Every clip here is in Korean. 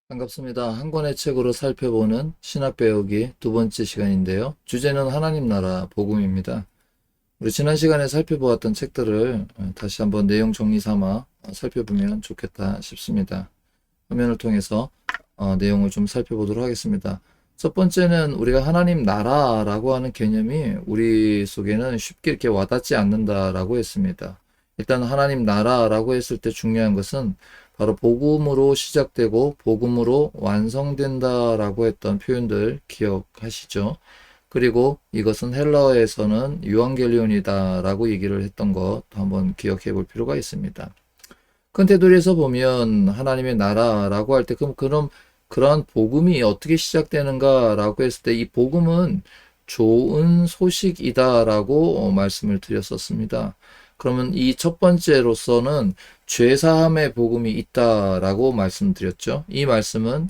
반갑습니다. 한 권의 책으로 살펴보는 신학 배우기 두 번째 시간인데요. 주제는 하나님 나라 복음입니다. 우리 지난 시간에 살펴보았던 책들을 다시 한번 내용 정리 삼아 살펴보면 좋겠다 싶습니다. 화면을 통해서 내용을 좀 살펴보도록 하겠습니다. 첫 번째는 우리가 하나님 나라라고 하는 개념이 우리 속에는 쉽게 이렇게 와닿지 않는다라고 했습니다. 일단 하나님 나라라고 했을 때 중요한 것은 바로 복음으로 시작되고 복음으로 완성된다라고 했던 표현들 기억하시죠? 그리고 이것은 헬라어에서는 유앙겔리온이다라고 얘기를 했던 것도 한번 기억해 볼 필요가 있습니다. 큰 테두리에서 보면 하나님의 나라라고 할 때 그럼 그런 복음이 어떻게 시작되는가라고 했을 때 이 복음은 좋은 소식이다라고 말씀을 드렸었습니다. 그러면 이 첫 번째로서는 죄사함의 복음이 있다라고 말씀드렸죠. 이 말씀은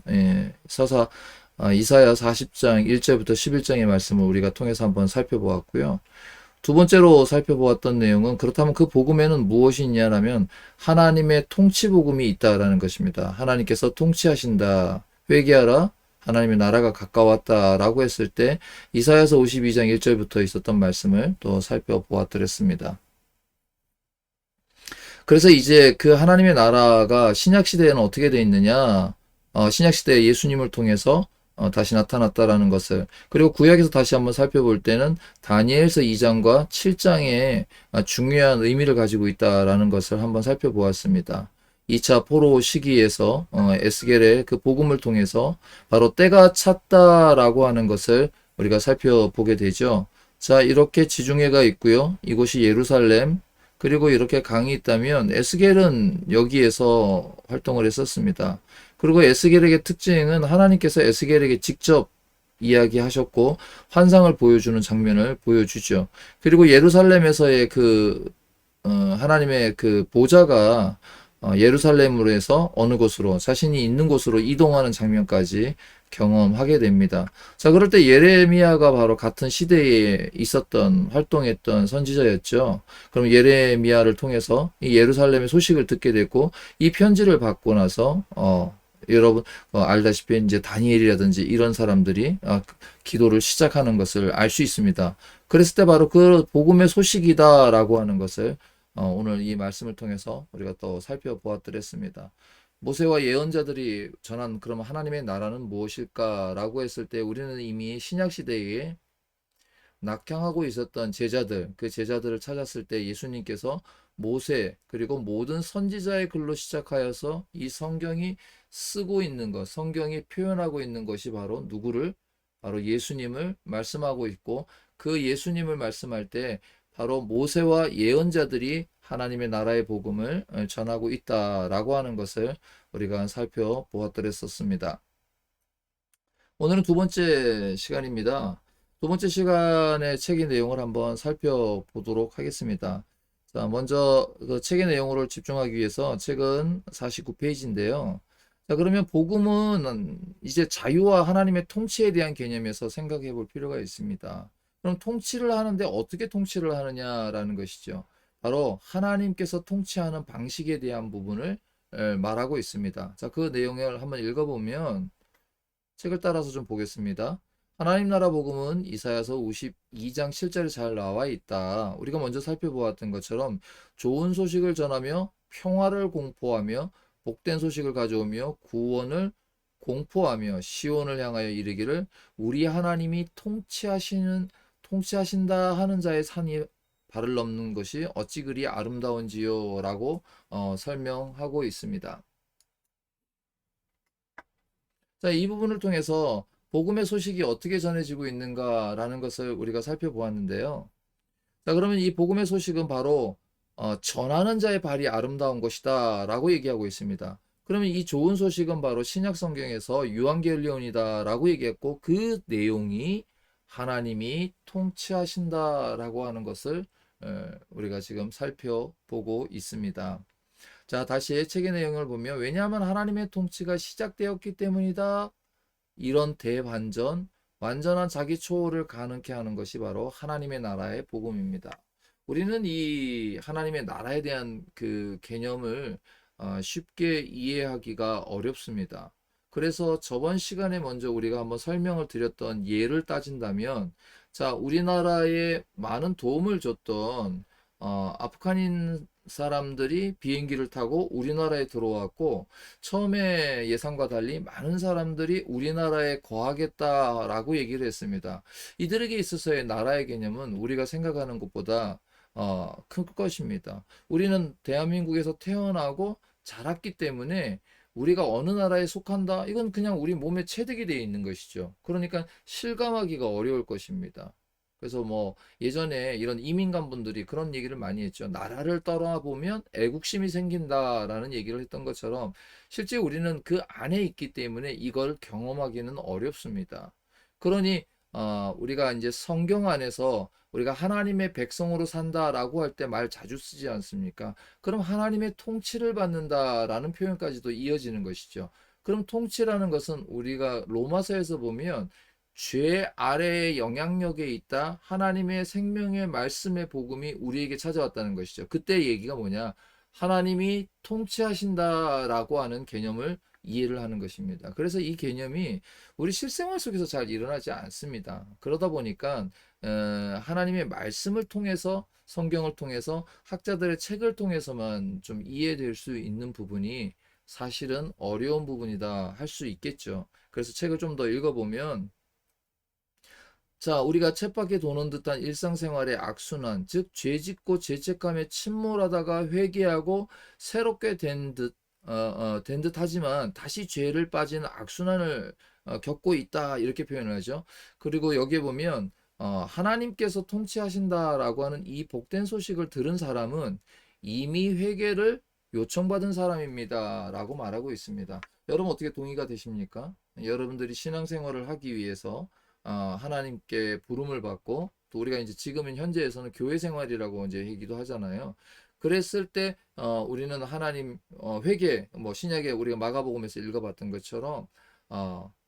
이사야 40장 1절부터 11장의 말씀을 우리가 통해서 한번 살펴보았고요. 두 번째로 살펴보았던 내용은 그렇다면 그 복음에는 무엇이 있냐라면 하나님의 통치 복음이 있다라는 것입니다. 하나님께서 통치하신다. 회개하라. 하나님의 나라가 가까웠다라고 했을 때 이사야서 52장 1절부터 있었던 말씀을 또 살펴보았더랬습니다. 그래서 이제 그 하나님의 나라가 신약 시대에는 어떻게 되어 있느냐? 신약 시대에 예수님을 통해서 다시 나타났다라는 것을, 그리고 구약에서 다시 한번 살펴볼 때는 다니엘서 2장과 7장에 중요한 의미를 가지고 있다라는 것을 한번 살펴보았습니다. 2차 포로 시기에서 에스겔의 그 복음을 통해서 바로 때가 찼다라고 하는 것을 우리가 살펴보게 되죠. 자, 이렇게 지중해가 있고요. 이곳이 예루살렘, 그리고 이렇게 강이 있다면 에스겔은 여기에서 활동을 했었습니다. 그리고 에스겔에게 특징은 하나님께서 에스겔에게 직접 이야기하셨고 환상을 보여주는 장면을 보여주죠. 그리고 예루살렘에서의 하나님의 그 보좌가 예루살렘으로 해서 어느 곳으로 자신이 있는 곳으로 이동하는 장면까지 경험하게 됩니다. 자, 그럴 때 예레미야가 바로 같은 시대에 있었던 활동했던 선지자였죠. 그럼 예레미야를 통해서 이 예루살렘의 소식을 듣게 됐고 이 편지를 받고 나서 여러분 알다시피 이제 다니엘이라든지 이런 사람들이 기도를 시작하는 것을 알 수 있습니다. 그랬을 때 바로 그 복음의 소식이다라고 하는 것을 오늘 이 말씀을 통해서 우리가 또 살펴보았더랬습니다. 모세와 예언자들이 전한 그럼 하나님의 나라는 무엇일까라고 했을 때 우리는 이미 신약 시대에 낙향하고 있었던 제자들, 그 제자들을 찾았을 때 예수님께서 모세 그리고 모든 선지자의 글로 시작하여서 이 성경이 쓰고 있는 것, 성경이 표현하고 있는 것이 바로 누구를? 바로 예수님을 말씀하고 있고 그 예수님을 말씀할 때 바로 모세와 예언자들이 하나님의 나라의 복음을 전하고 있다라고 하는 것을 우리가 살펴보았더랬었습니다. 오늘은 두 번째 시간입니다. 두 번째 시간의 책의 내용을 한번 살펴보도록 하겠습니다. 자, 먼저 그 책의 내용으로 집중하기 위해서 책은 49페이지인데요. 자, 그러면 복음은 이제 자유와 하나님의 통치에 대한 개념에서 생각해 볼 필요가 있습니다. 그럼 통치를 하는데 어떻게 통치를 하느냐라는 것이죠. 바로 하나님께서 통치하는 방식에 대한 부분을 말하고 있습니다. 자, 그 내용을 한번 읽어보면 책을 따라서 좀 보겠습니다. 하나님 나라 복음은 이사야서 52장 7절에 잘 나와 있다. 우리가 먼저 살펴보았던 것처럼 좋은 소식을 전하며 평화를 공포하며 복된 소식을 가져오며 구원을 공포하며 시온을 향하여 이르기를 우리 하나님이 통치하신다 하는 자의 산이 발을 넘는 것이 어찌 그리 아름다운지요라고 설명하고 있습니다. 자, 이 부분을 통해서 복음의 소식이 어떻게 전해지고 있는가라는 것을 우리가 살펴보았는데요. 자, 그러면 이 복음의 소식은 바로 전하는 자의 발이 아름다운 것이다라고 얘기하고 있습니다. 그러면 이 좋은 소식은 바로 신약 성경에서 유한겔리온이다라고 얘기했고 그 내용이 하나님이 통치하신다라고 하는 것을 우리가 지금 살펴보고 있습니다. 자, 다시 책의 내용을 보면 왜냐하면 하나님의 통치가 시작되었기 때문이다. 이런 대반전, 완전한 자기 초월을 가능케 하는 것이 바로 하나님의 나라의 복음입니다. 우리는 이 하나님의 나라에 대한 그 개념을 쉽게 이해하기가 어렵습니다. 그래서 저번 시간에 먼저 우리가 한번 설명을 드렸던 예를 따진다면, 자, 우리나라에 많은 도움을 줬던 아프간인 사람들이 비행기를 타고 우리나라에 들어왔고, 처음에 예상과 달리 많은 사람들이 우리나라에 거하겠다라고 얘기를 했습니다. 이들에게 있어서의 나라의 개념은 우리가 생각하는 것보다 클 것입니다. 우리는 대한민국에서 태어나고 자랐기 때문에 우리가 어느 나라에 속한다? 이건 그냥 우리 몸에 체득이 되어 있는 것이죠. 그러니까 실감하기가 어려울 것입니다. 그래서 뭐 예전에 이런 이민간 분들이 그런 얘기를 많이 했죠. 나라를 떠나보면 애국심이 생긴다라는 얘기를 했던 것처럼 실제 우리는 그 안에 있기 때문에 이걸 경험하기는 어렵습니다. 그러니 우리가 이제 성경 안에서 우리가 하나님의 백성으로 산다라고 할 때 말 자주 쓰지 않습니까? 그럼 하나님의 통치를 받는다라는 표현까지도 이어지는 것이죠. 그럼 통치라는 것은 우리가 로마서에서 보면 죄 아래의 영향력에 있다 하나님의 생명의 말씀의 복음이 우리에게 찾아왔다는 것이죠. 그때 얘기가 뭐냐? 하나님이 통치하신다라고 하는 개념을 이해를 하는 것입니다. 그래서 이 개념이 우리 실생활 속에서 잘 일어나지 않습니다. 그러다 보니까 하나님의 말씀을 통해서 성경을 통해서 학자들의 책을 통해서만 좀 이해될 수 있는 부분이 사실은 어려운 부분이다 할 수 있겠죠. 그래서 책을 좀 더 읽어보면 자, 우리가 쳇바퀴 도는 듯한 일상생활의 악순환, 즉 죄짓고 죄책감에 침몰하다가 회개하고 새롭게 된 듯 하지만 다시 죄를 빠지는 악순환을 겪고 있다 이렇게 표현을 하죠. 그리고 여기에 보면 하나님께서 통치하신다라고 하는 이 복된 소식을 들은 사람은 이미 회개를 요청받은 사람입니다라고 말하고 있습니다. 여러분 어떻게 동의가 되십니까? 여러분들이 신앙생활을 하기 위해서 하나님께 부름을 받고 또 우리가 이제 지금은 현재에서는 교회 생활이라고 이제 얘기도 하잖아요. 그랬을 때 우리는 하나님 회개 뭐 신약에 우리가 마가복음에서 읽어봤던 것처럼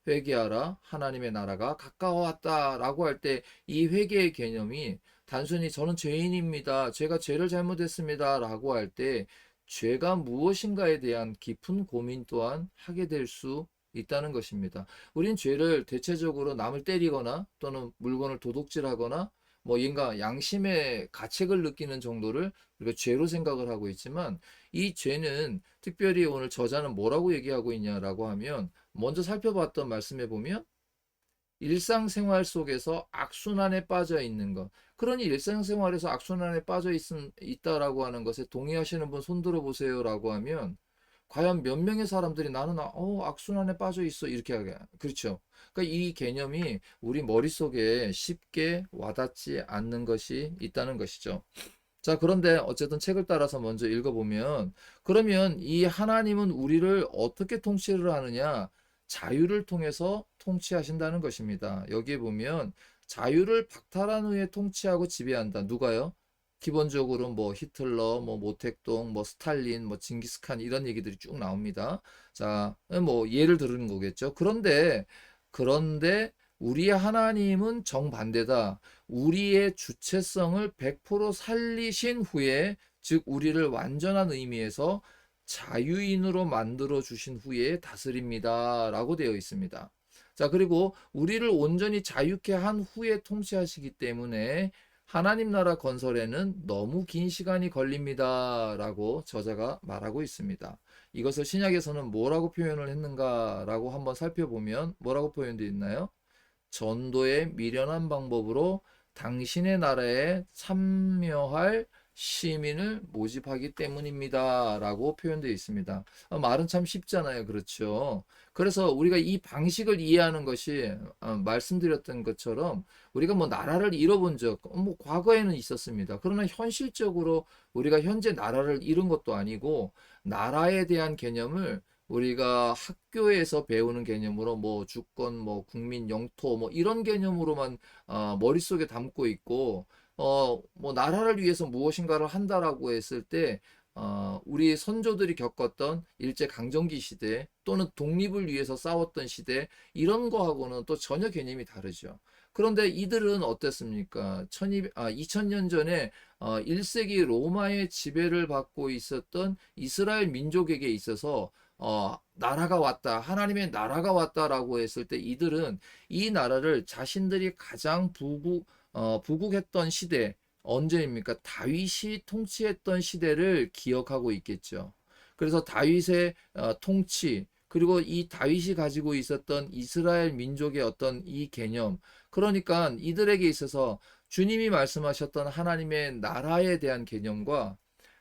회개하라 하나님의 나라가 가까워왔다라고 할 때 이 회개의 개념이 단순히 저는 죄인입니다. 제가 죄를 잘못했습니다라고 할 때 죄가 무엇인가에 대한 깊은 고민 또한 하게 될 수 있다는 것입니다. 우린 죄를 대체적으로 남을 때리거나 또는 물건을 도둑질하거나 뭐 인가 양심의 가책을 느끼는 정도를 우리가 죄로 생각을 하고 있지만 이 죄는 특별히 오늘 저자는 뭐라고 얘기하고 있냐라고 하면 먼저 살펴봤던 말씀에 보면 일상생활 속에서 악순환에 빠져 있는 것. 그러니 일상생활에서 악순환에 빠져 있다라고 하는 것에 동의하시는 분 손들어 보세요라고 하면 과연 몇 명의 사람들이 나는 악순환에 빠져 있어 이렇게 하게 그렇죠. 그러니까 이 개념이 우리 머릿속에 쉽게 와닿지 않는 것이 있다는 것이죠. 자, 그런데 어쨌든 책을 따라서 먼저 읽어보면 그러면 이 하나님은 우리를 어떻게 통치를 하느냐? 자유를 통해서 통치하신다는 것입니다. 여기에 보면 자유를 박탈한 후에 통치하고 지배한다. 누가요? 기본적으로 뭐 히틀러, 뭐 모택동, 뭐 스탈린, 뭐 징기스칸 이런 얘기들이 쭉 나옵니다. 자, 뭐 예를 들은 거겠죠. 그런데 우리의 하나님은 정반대다. 우리의 주체성을 100% 살리신 후에, 즉 우리를 완전한 의미에서 자유인으로 만들어 주신 후에 다스립니다라고 되어 있습니다. 자, 그리고 우리를 온전히 자유케 한 후에 통치하시기 때문에 하나님 나라 건설에는 너무 긴 시간이 걸립니다라고 저자가 말하고 있습니다. 이것을 신약에서는 뭐라고 표현을 했는가라고 한번 살펴보면 뭐라고 표현되어 있나요? 전도의 미련한 방법으로 당신의 나라에 참여할 시민을 모집하기 때문입니다. 라고 표현되어 있습니다. 말은 참 쉽잖아요. 그렇죠. 그래서 우리가 이 방식을 이해하는 것이 말씀드렸던 것처럼 우리가 뭐 나라를 잃어본 적, 뭐 과거에는 있었습니다. 그러나 현실적으로 우리가 현재 나라를 잃은 것도 아니고 나라에 대한 개념을 우리가 학교에서 배우는 개념으로 뭐 주권, 뭐 국민, 영토 뭐 이런 개념으로만 머릿속에 담고 있고 뭐 나라를 위해서 무엇인가를 한다라고 했을 때 우리 선조들이 겪었던 일제 강점기 시대 또는 독립을 위해서 싸웠던 시대 이런 거하고는 또 전혀 개념이 다르죠. 그런데 이들은 어땠습니까? 2000년 전에 1세기 로마의 지배를 받고 있었던 이스라엘 민족에게 있어서 나라가 왔다, 하나님의 나라가 왔다라고 했을 때 이들은 이 나라를 자신들이 가장 부국했던 시대, 언제입니까? 다윗이 통치했던 시대를 기억하고 있겠죠. 그래서 다윗의 통치, 그리고 이 다윗이 가지고 있었던 이스라엘 민족의 어떤 이 개념, 그러니까 이들에게 있어서 주님이 말씀하셨던 하나님의 나라에 대한 개념과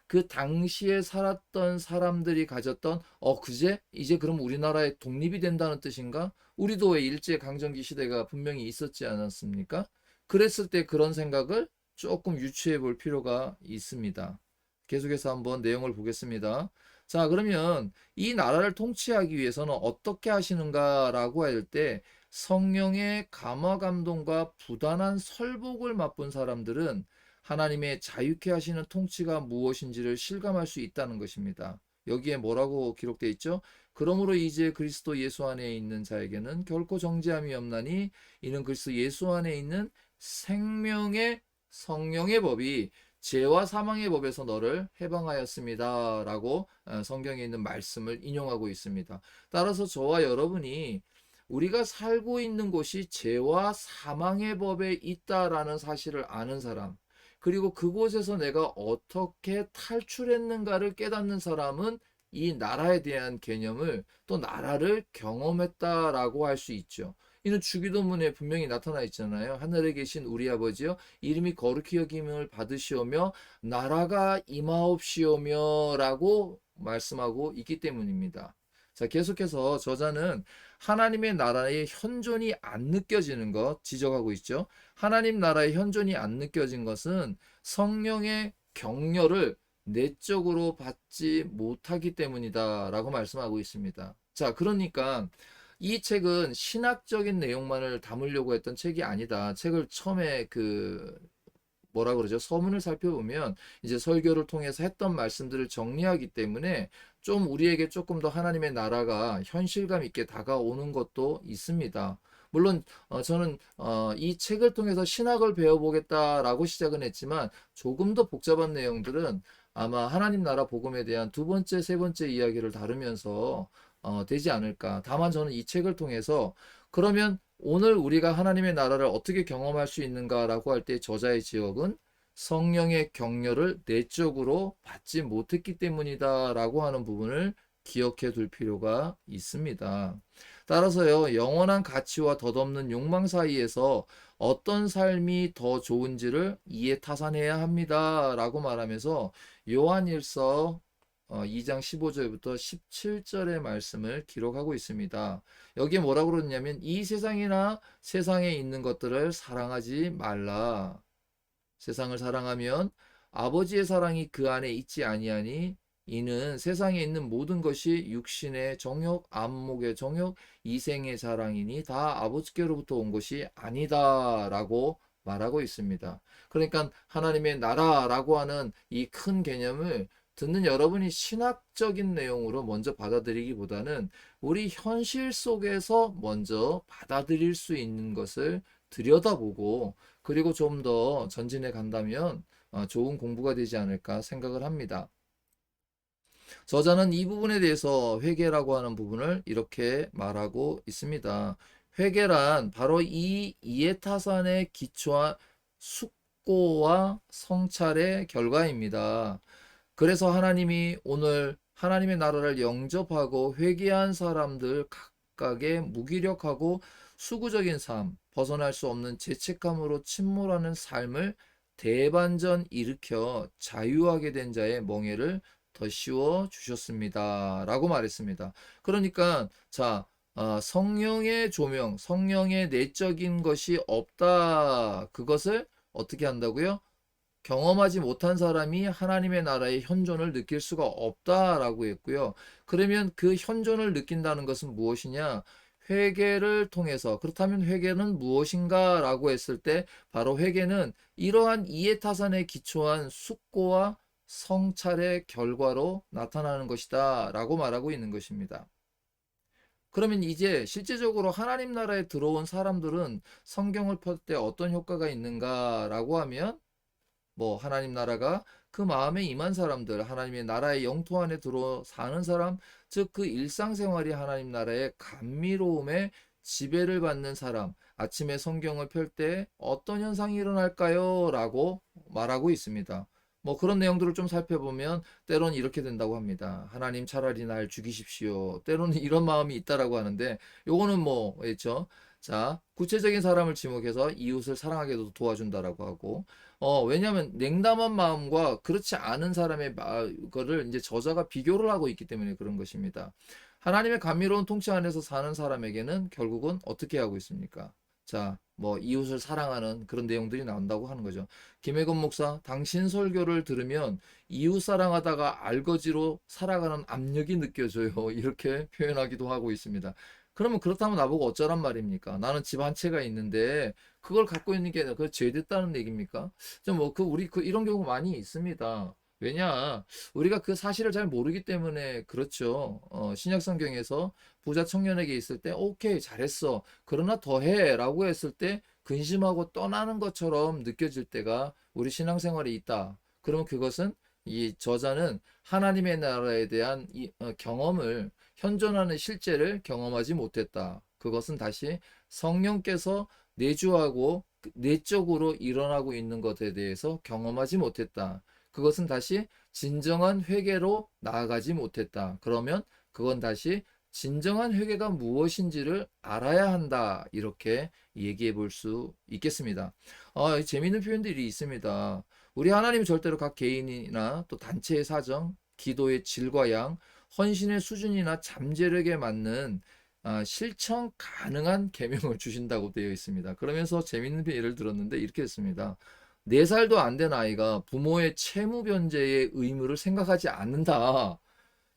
그 당시에 살았던 사람들이 가졌던 그제 이제 그럼 우리나라의 독립이 된다는 뜻인가? 우리도 왜 일제 강점기 시대가 분명히 있었지 않았습니까? 그랬을 때 그런 생각을 조금 유추해 볼 필요가 있습니다. 계속해서 한번 내용을 보겠습니다. 자, 그러면 이 나라를 통치하기 위해서는 어떻게 하시는가라고 할 때 성령의 감화 감동과 부단한 설복을 맛본 사람들은 하나님의 자유케 하시는 통치가 무엇인지를 실감할 수 있다는 것입니다. 여기에 뭐라고 기록되어 있죠? 그러므로 이제 그리스도 예수 안에 있는 자에게는 결코 정죄함이 없나니 이는 그리스도 예수 안에 있는 생명의 성령의 법이 죄와 사망의 법에서 너를 해방하였습니다. 라고 성경에 있는 말씀을 인용하고 있습니다. 따라서 저와 여러분이 우리가 살고 있는 곳이 죄와 사망의 법에 있다라는 사실을 아는 사람, 그리고 그곳에서 내가 어떻게 탈출했는가를 깨닫는 사람은 이 나라에 대한 개념을 또 나라를 경험했다라고 할 수 있죠. 이는 주기도문에 분명히 나타나 있잖아요. 하늘에 계신 우리 아버지여 이름이 거룩히 여김을 받으시오며 나라가 임하옵시오며 라고 말씀하고 있기 때문입니다. 자, 계속해서 저자는 하나님의 나라의 현존이 안 느껴지는 것 지적하고 있죠. 하나님 나라의 현존이 안 느껴진 것은 성령의 격려를 내적으로 받지 못하기 때문이다 라고 말씀하고 있습니다. 자, 그러니까 이 책은 신학적인 내용만을 담으려고 했던 책이 아니다. 책을 처음에 뭐라 그러죠? 서문을 살펴보면 이제 설교를 통해서 했던 말씀들을 정리하기 때문에 좀 우리에게 조금 더 하나님의 나라가 현실감 있게 다가오는 것도 있습니다. 물론 저는 이 책을 통해서 신학을 배워보겠다라고 시작은 했지만 조금 더 복잡한 내용들은 아마 하나님 나라 복음에 대한 두 번째, 세 번째 이야기를 다루면서 되지 않을까. 다만 저는 이 책을 통해서 그러면 오늘 우리가 하나님의 나라를 어떻게 경험할 수 있는가라고 할 때 저자의 지역은 성령의 격려를 내적으로 받지 못했기 때문이다라고 하는 부분을 기억해 둘 필요가 있습니다. 따라서요, 영원한 가치와 덧없는 욕망 사이에서 어떤 삶이 더 좋은지를 이해타산해야 합니다. 라고 말하면서 요한일서 2장 15절부터 17절의 말씀을 기록하고 있습니다. 여기에 뭐라고 그러냐면 이 세상이나 세상에 있는 것들을 사랑하지 말라. 세상을 사랑하면 아버지의 사랑이 그 안에 있지 아니하니 이는 세상에 있는 모든 것이 육신의 정욕, 안목의 정욕, 이생의 자랑이니 다 아버지께로부터 온 것이 아니다라고 말하고 있습니다. 그러니까 하나님의 나라라고 하는 이 큰 개념을 듣는 여러분이 신학적인 내용으로 먼저 받아들이기보다는 우리 현실 속에서 먼저 받아들일 수 있는 것을 들여다보고 그리고 좀 더 전진해 간다면 좋은 공부가 되지 않을까 생각을 합니다. 저자는 이 부분에 대해서 회개라고 하는 부분을 이렇게 말하고 있습니다. 회개란 바로 이 이해타산에 기초한 숙고와 성찰의 결과입니다. 그래서 하나님이 오늘 하나님의 나라를 영접하고 회개한 사람들 각각의 무기력하고 수구적인 삶, 벗어날 수 없는 죄책감으로 침몰하는 삶을 대반전 일으켜 자유하게 된 자의 멍에를 더 씌워 주셨습니다. 라고 말했습니다. 그러니까, 자, 성령의 조명, 성령의 내적인 것이 없다. 그것을 어떻게 한다고요? 경험하지 못한 사람이 하나님의 나라의 현존을 느낄 수가 없다라고 했고요. 그러면 그 현존을 느낀다는 것은 무엇이냐? 회개를 통해서 그렇다면 회개는 무엇인가라고 했을 때 바로 회개는 이러한 이해타산에 기초한 숙고와 성찰의 결과로 나타나는 것이다 라고 말하고 있는 것입니다. 그러면 이제 실제적으로 하나님 나라에 들어온 사람들은 성경을 펼 때 어떤 효과가 있는가라고 하면 하나님 나라가 그 마음에 임한 사람들, 하나님의 나라의 영토 안에 들어 사는 사람, 즉 그 일상생활이 하나님 나라의 감미로움에 지배를 받는 사람, 아침에 성경을 펼 때 어떤 현상이 일어날까요? 라고 말하고 있습니다. 뭐 그런 내용들을 좀 살펴보면 때로는 이렇게 된다고 합니다. 하나님 차라리 날 죽이십시오. 때로는 이런 마음이 있다라고 하는데 요거는 뭐 있죠. 자, 구체적인 사람을 지목해서 이웃을 사랑하게도 도와준다라고 하고 왜냐하면 냉담한 마음과 그렇지 않은 사람의 거를 이제 저자가 비교를 하고 있기 때문에 그런 것입니다. 하나님의 감미로운 통치 안에서 사는 사람에게는 결국은 어떻게 하고 있습니까? 자, 뭐 이웃을 사랑하는 그런 내용들이 나온다고 하는 거죠. 김혜건 목사, 당신 설교를 들으면 이웃 사랑하다가 알거지로 살아가는 압력이 느껴져요. 이렇게 표현하기도 하고 있습니다. 그러면 그렇다면 나보고 어쩌란 말입니까? 나는 집 한 채가 있는데 그걸 갖고 있는 게 그 죄됐다는 얘기입니까? 좀뭐그 우리 그 이런 경우 많이 있습니다. 왜냐? 우리가 그 사실을 잘 모르기 때문에 그렇죠. 신약 성경에서 부자 청년에게 있을 때 오케이 잘했어. 그러나 더 해라고 했을 때 근심하고 떠나는 것처럼 느껴질 때가 우리 신앙생활에 있다. 그러면 그것은 이 저자는 하나님의 나라에 대한 경험을 현존하는 실제를 경험하지 못했다. 그것은 다시 성령께서 내주하고 내적으로 일어나고 있는 것에 대해서 경험하지 못했다. 그것은 다시 진정한 회개로 나아가지 못했다. 그러면 그건 다시 진정한 회개가 무엇인지를 알아야 한다. 이렇게 얘기해 볼 수 있겠습니다. 재미있는 표현들이 있습니다. 우리 하나님은 절대로 각 개인이나 또 단체의 사정, 기도의 질과 양, 헌신의 수준이나 잠재력에 맞는 실천 가능한 계명을 주신다고 되어 있습니다. 그러면서 재미있는 예를 들었는데 이렇게 했습니다. 4살도 안 된 아이가 부모의 채무 변제의 의무를 생각하지 않는다.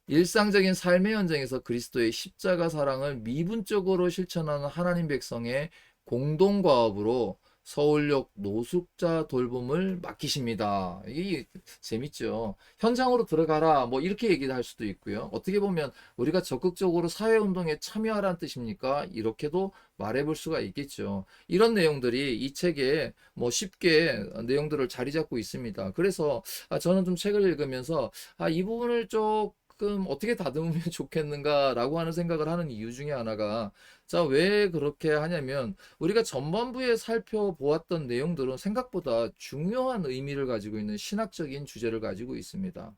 일상적인 삶의 현장에서 그리스도의 십자가 사랑을 미분적으로 실천하는 하나님 백성의 공동과업으로 서울역 노숙자 돌봄을 맡기십니다. 이게 재밌죠. 현장으로 들어가라. 뭐 이렇게 얘기를 할 수도 있고요. 어떻게 보면 우리가 적극적으로 사회운동에 참여하라는 뜻입니까? 이렇게도 말해볼 수가 있겠죠. 이런 내용들이 이 책에 뭐 쉽게 내용들을 자리 잡고 있습니다. 그래서 저는 좀 책을 읽으면서 이 부분을 조금 어떻게 다듬으면 좋겠는가라고 하는 생각을 하는 이유 중에 하나가 자, 왜 그렇게 하냐면 우리가 전반부에 살펴보았던 내용들은 생각보다 중요한 의미를 가지고 있는 신학적인 주제를 가지고 있습니다.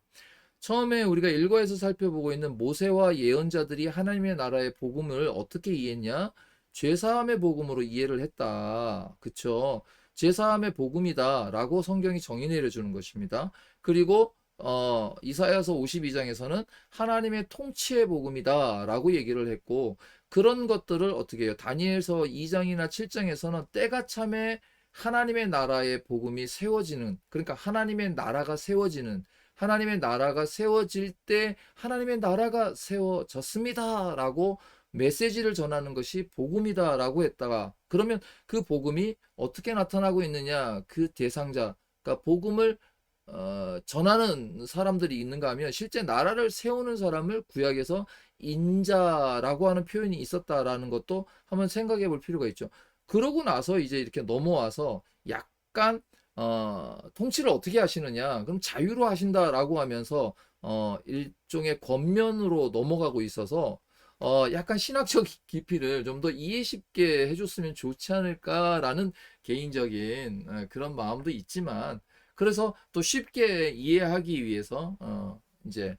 처음에 우리가 일과에서 살펴보고 있는 모세와 예언자들이 하나님의 나라의 복음을 어떻게 이해했냐? 죄사함의 복음으로 이해를 했다. 그쵸? 죄사함의 복음이다라고 성경이 정의 내려주는 것입니다. 그리고 이사야서 52장에서는 하나님의 통치의 복음이다라고 얘기를 했고 그런 것들을 어떻게 해요? 다니엘서 2장이나 7장에서는 때가 참에 하나님의 나라의 복음이 세워지는 그러니까 하나님의 나라가 세워지는 하나님의 나라가 세워질 때 하나님의 나라가 세워졌습니다라고 메시지를 전하는 것이 복음이다라고 했다가 그러면 그 복음이 어떻게 나타나고 있느냐 그 대상자 그러니까 복음을 전하는 사람들이 있는가 하면 실제 나라를 세우는 사람을 구약에서 인자라고 하는 표현이 있었다라는 것도 한번 생각해 볼 필요가 있죠. 그러고 나서 이제 이렇게 넘어와서 약간 통치를 어떻게 하시느냐 그럼 자유로 하신다라고 하면서 일종의 권면으로 넘어가고 있어서 약간 신학적 깊이를 좀 더 이해 쉽게 해줬으면 좋지 않을까라는 개인적인 그런 마음도 있지만 그래서 또 쉽게 이해하기 위해서 이제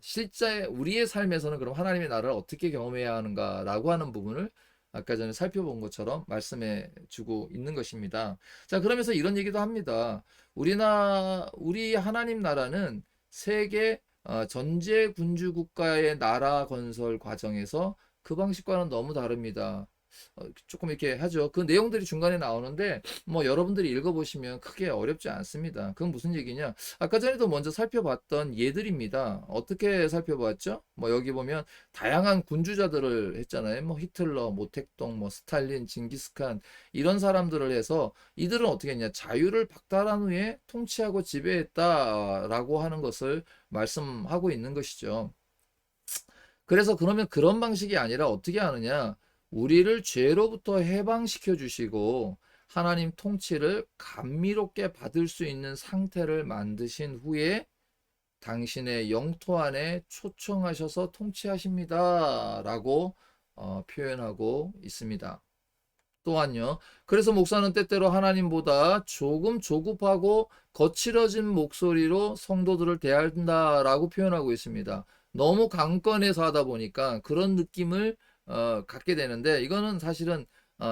실제 우리의 삶에서는 그럼 하나님의 나라를 어떻게 경험해야 하는가라고 하는 부분을 아까 전에 살펴본 것처럼 말씀해 주고 있는 것입니다. 자, 그러면서 이런 얘기도 합니다. 우리 하나님 나라는 세계 전제 군주 국가의 나라 건설 과정에서 그 방식과는 너무 다릅니다. 조금 이렇게 하죠. 그 내용들이 중간에 나오는데 뭐 여러분들이 읽어보시면 크게 어렵지 않습니다. 그건 무슨 얘기냐? 아까 전에도 먼저 살펴봤던 예들입니다. 어떻게 살펴봤죠? 뭐 여기 보면 다양한 군주자들을 했잖아요. 뭐 히틀러, 모택동, 뭐 스탈린, 징기스칸 이런 사람들을 해서 이들은 어떻게 했냐? 자유를 박탈한 후에 통치하고 지배했다라고 하는 것을 말씀하고 있는 것이죠. 그래서 그러면 그런 방식이 아니라 어떻게 하느냐? 우리를 죄로부터 해방시켜 주시고 하나님 통치를 감미롭게 받을 수 있는 상태를 만드신 후에 당신의 영토 안에 초청하셔서 통치하십니다. 라고 표현하고 있습니다. 또한요. 그래서 목사는 때때로 하나님보다 조금 조급하고 거칠어진 목소리로 성도들을 대한다라고 표현하고 있습니다. 너무 강권해서 하다 보니까 그런 느낌을 갖게 되는데 이거는 사실은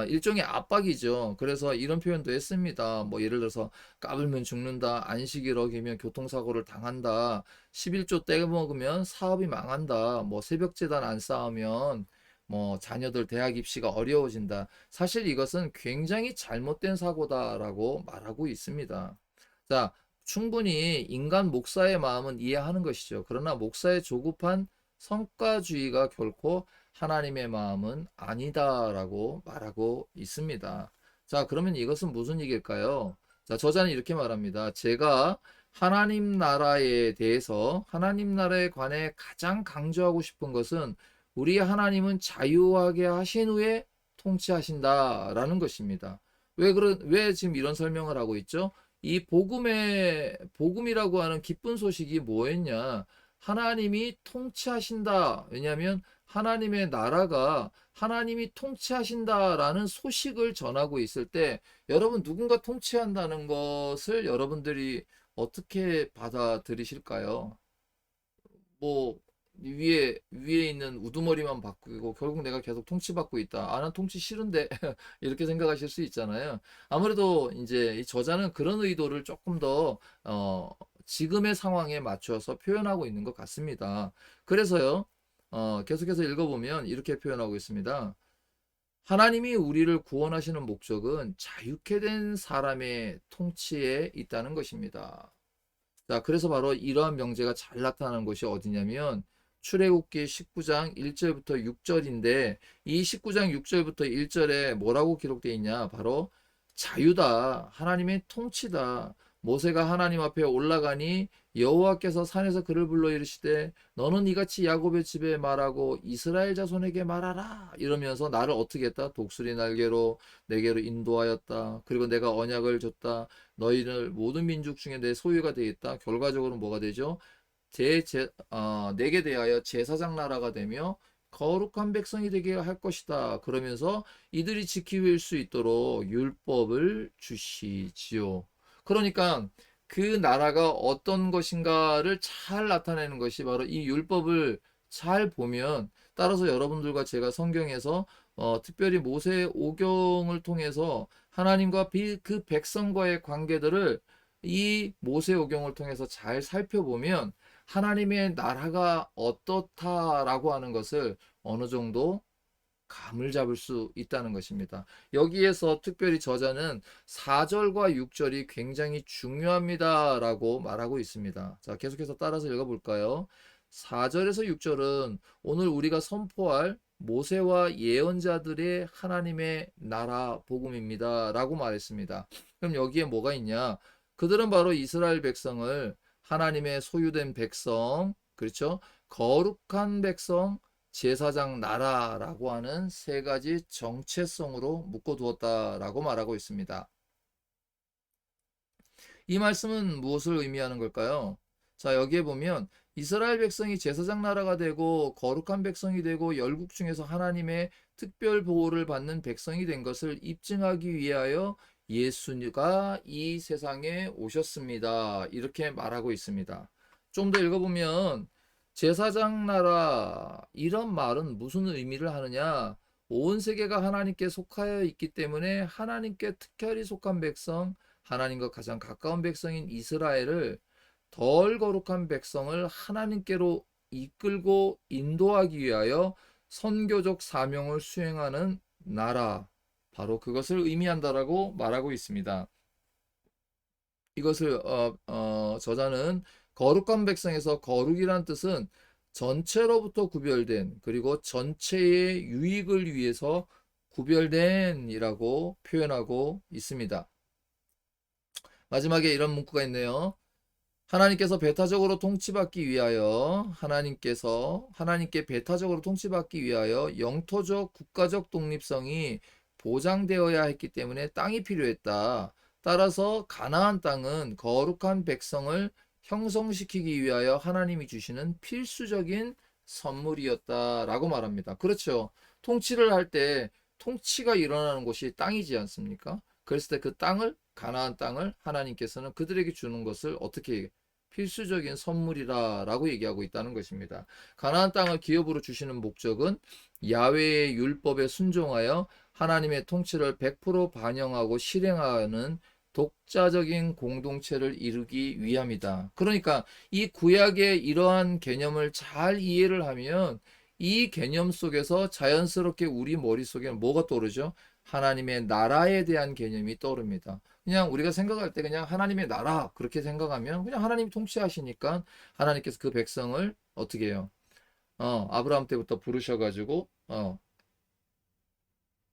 일종의 압박이죠. 그래서 이런 표현도 했습니다. 뭐 예를 들어서 까불면 죽는다, 안식일 어기면 교통사고를 당한다, 11조 떼먹으면 사업이 망한다, 뭐 새벽제단 안 쌓으면 뭐 자녀들 대학 입시가 어려워진다. 사실 이것은 굉장히 잘못된 사고다라고 말하고 있습니다. 자, 충분히 인간 목사의 마음은 이해하는 것이죠. 그러나 목사의 조급한 성과주의가 결코 하나님의 마음은 아니다라고 말하고 있습니다. 자, 그러면 이것은 무슨 얘기일까요? 자, 저자는 이렇게 말합니다. 제가 하나님 나라에 대해서, 하나님 나라에 관해 가장 강조하고 싶은 것은 우리 하나님은 자유하게 하신 후에 통치하신다라는 것입니다. 왜 지금 이런 설명을 하고 있죠? 이 복음이라고 하는 기쁜 소식이 뭐였냐? 하나님이 통치하신다. 왜냐하면 하나님의 나라가 하나님이 통치하신다라는 소식을 전하고 있을 때 여러분 누군가 통치한다는 것을 여러분들이 어떻게 받아들이실까요? 뭐 위에 있는 우두머리만 바꾸고 결국 내가 계속 통치받고 있다. 아, 난 통치 싫은데 이렇게 생각하실 수 있잖아요. 아무래도 이제 이 저자는 그런 의도를 조금 더 지금의 상황에 맞춰서 표현하고 있는 것 같습니다. 그래서요. 계속해서 읽어보면 이렇게 표현하고 있습니다. 하나님이 우리를 구원하시는 목적은 자유케 된 사람의 통치에 있다는 것입니다. 자, 그래서 바로 이러한 명제가 잘 나타나는 것이 어디냐면 출애굽기 19장 1절부터 6절인데 이 19장 6절부터 1절에 뭐라고 기록되어 있냐? 바로 자유다. 하나님의 통치다. 모세가 하나님 앞에 올라가니 여호와께서 산에서 그를 불러 이르시되 너는 이같이 야곱의 집에 말하고 이스라엘 자손에게 말하라 이러면서 나를 어떻게 했다? 독수리 날개로 내게로 인도하였다. 그리고 내가 언약을 줬다. 너희를 모든 민족 중에 내 소유가 되겠다. 결과적으로 뭐가 되죠? 내게 대하여 제사장 나라가 되며 거룩한 백성이 되게 할 것이다. 그러면서 이들이 지킬 수 있도록 율법을 주시지요. 그러니까 그 나라가 어떤 것인가를 잘 나타내는 것이 바로 이 율법을 잘 보면 따라서 여러분들과 제가 성경에서 특별히 모세 오경을 통해서 하나님과 그 백성과의 관계들을 이 모세 오경을 통해서 잘 살펴보면 하나님의 나라가 어떻다라고 하는 것을 어느 정도 감을 잡을 수 있다는 것입니다. 여기에서 특별히 저자는 4절과 6절이 굉장히 중요합니다라고 말하고 있습니다. 자, 계속해서 따라서 읽어볼까요? 4절에서 6절은 오늘 우리가 선포할 모세와 예언자들의 하나님의 나라 복음입니다라고 말했습니다. 그럼 여기에 뭐가 있냐? 그들은 바로 이스라엘 백성을 하나님의 소유된 백성, 그렇죠? 거룩한 백성, 제사장 나라라고 하는 세 가지 정체성으로 묶어두었다라고 말하고 있습니다. 이 말씀은 무엇을 의미하는 걸까요? 자, 여기에 보면 이스라엘 백성이 제사장 나라가 되고 거룩한 백성이 되고 열국 중에서 하나님의 특별 보호를 받는 백성이 된 것을 입증하기 위하여 예수가 이 세상에 오셨습니다. 이렇게 말하고 있습니다. 좀 더 읽어보면 제사장 나라 이런 말은 무슨 의미를 하느냐? 온 세계가 하나님께 속하여 있기 때문에 하나님께 특별히 속한 백성, 하나님과 가장 가까운 백성인 이스라엘을 덜 거룩한 백성을 하나님께로 이끌고 인도하기 위하여 선교적 사명을 수행하는 나라, 바로 그것을 의미한다라고 말하고 있습니다. 이것을 저자는 거룩한 백성에서 거룩이란 뜻은 전체로부터 구별된 그리고 전체의 유익을 위해서 구별된이라고 표현하고 있습니다. 마지막에 이런 문구가 있네요. 하나님께서 배타적으로 통치받기 위하여 하나님께 배타적으로 통치받기 위하여 영토적 국가적 독립성이 보장되어야 했기 때문에 땅이 필요했다. 따라서 가나안 땅은 거룩한 백성을 형성시키기 위하여 하나님이 주시는 필수적인 선물이었다라고 말합니다. 그렇죠. 통치를 할 때 통치가 일어나는 곳이 땅이지 않습니까? 그랬을 때 그 땅을, 가나안 땅을 하나님께서는 그들에게 주는 것을 어떻게 필수적인 선물이라라고 얘기하고 있다는 것입니다. 가나안 땅을 기업으로 주시는 목적은 야훼의 율법에 순종하여 하나님의 통치를 100% 반영하고 실행하는 독자적인 공동체를 이루기 위함이다. 그러니까 이 구약의 이러한 개념을 잘 이해를 하면 이 개념 속에서 자연스럽게 우리 머릿속에는 뭐가 떠오르죠? 하나님의 나라에 대한 개념이 떠오릅니다. 그냥 우리가 생각할 때 그냥 하나님의 나라 그렇게 생각하면 그냥 하나님이 통치하시니까 하나님께서 그 백성을 어떻게 해요? 아브라함 때부터 부르셔가지고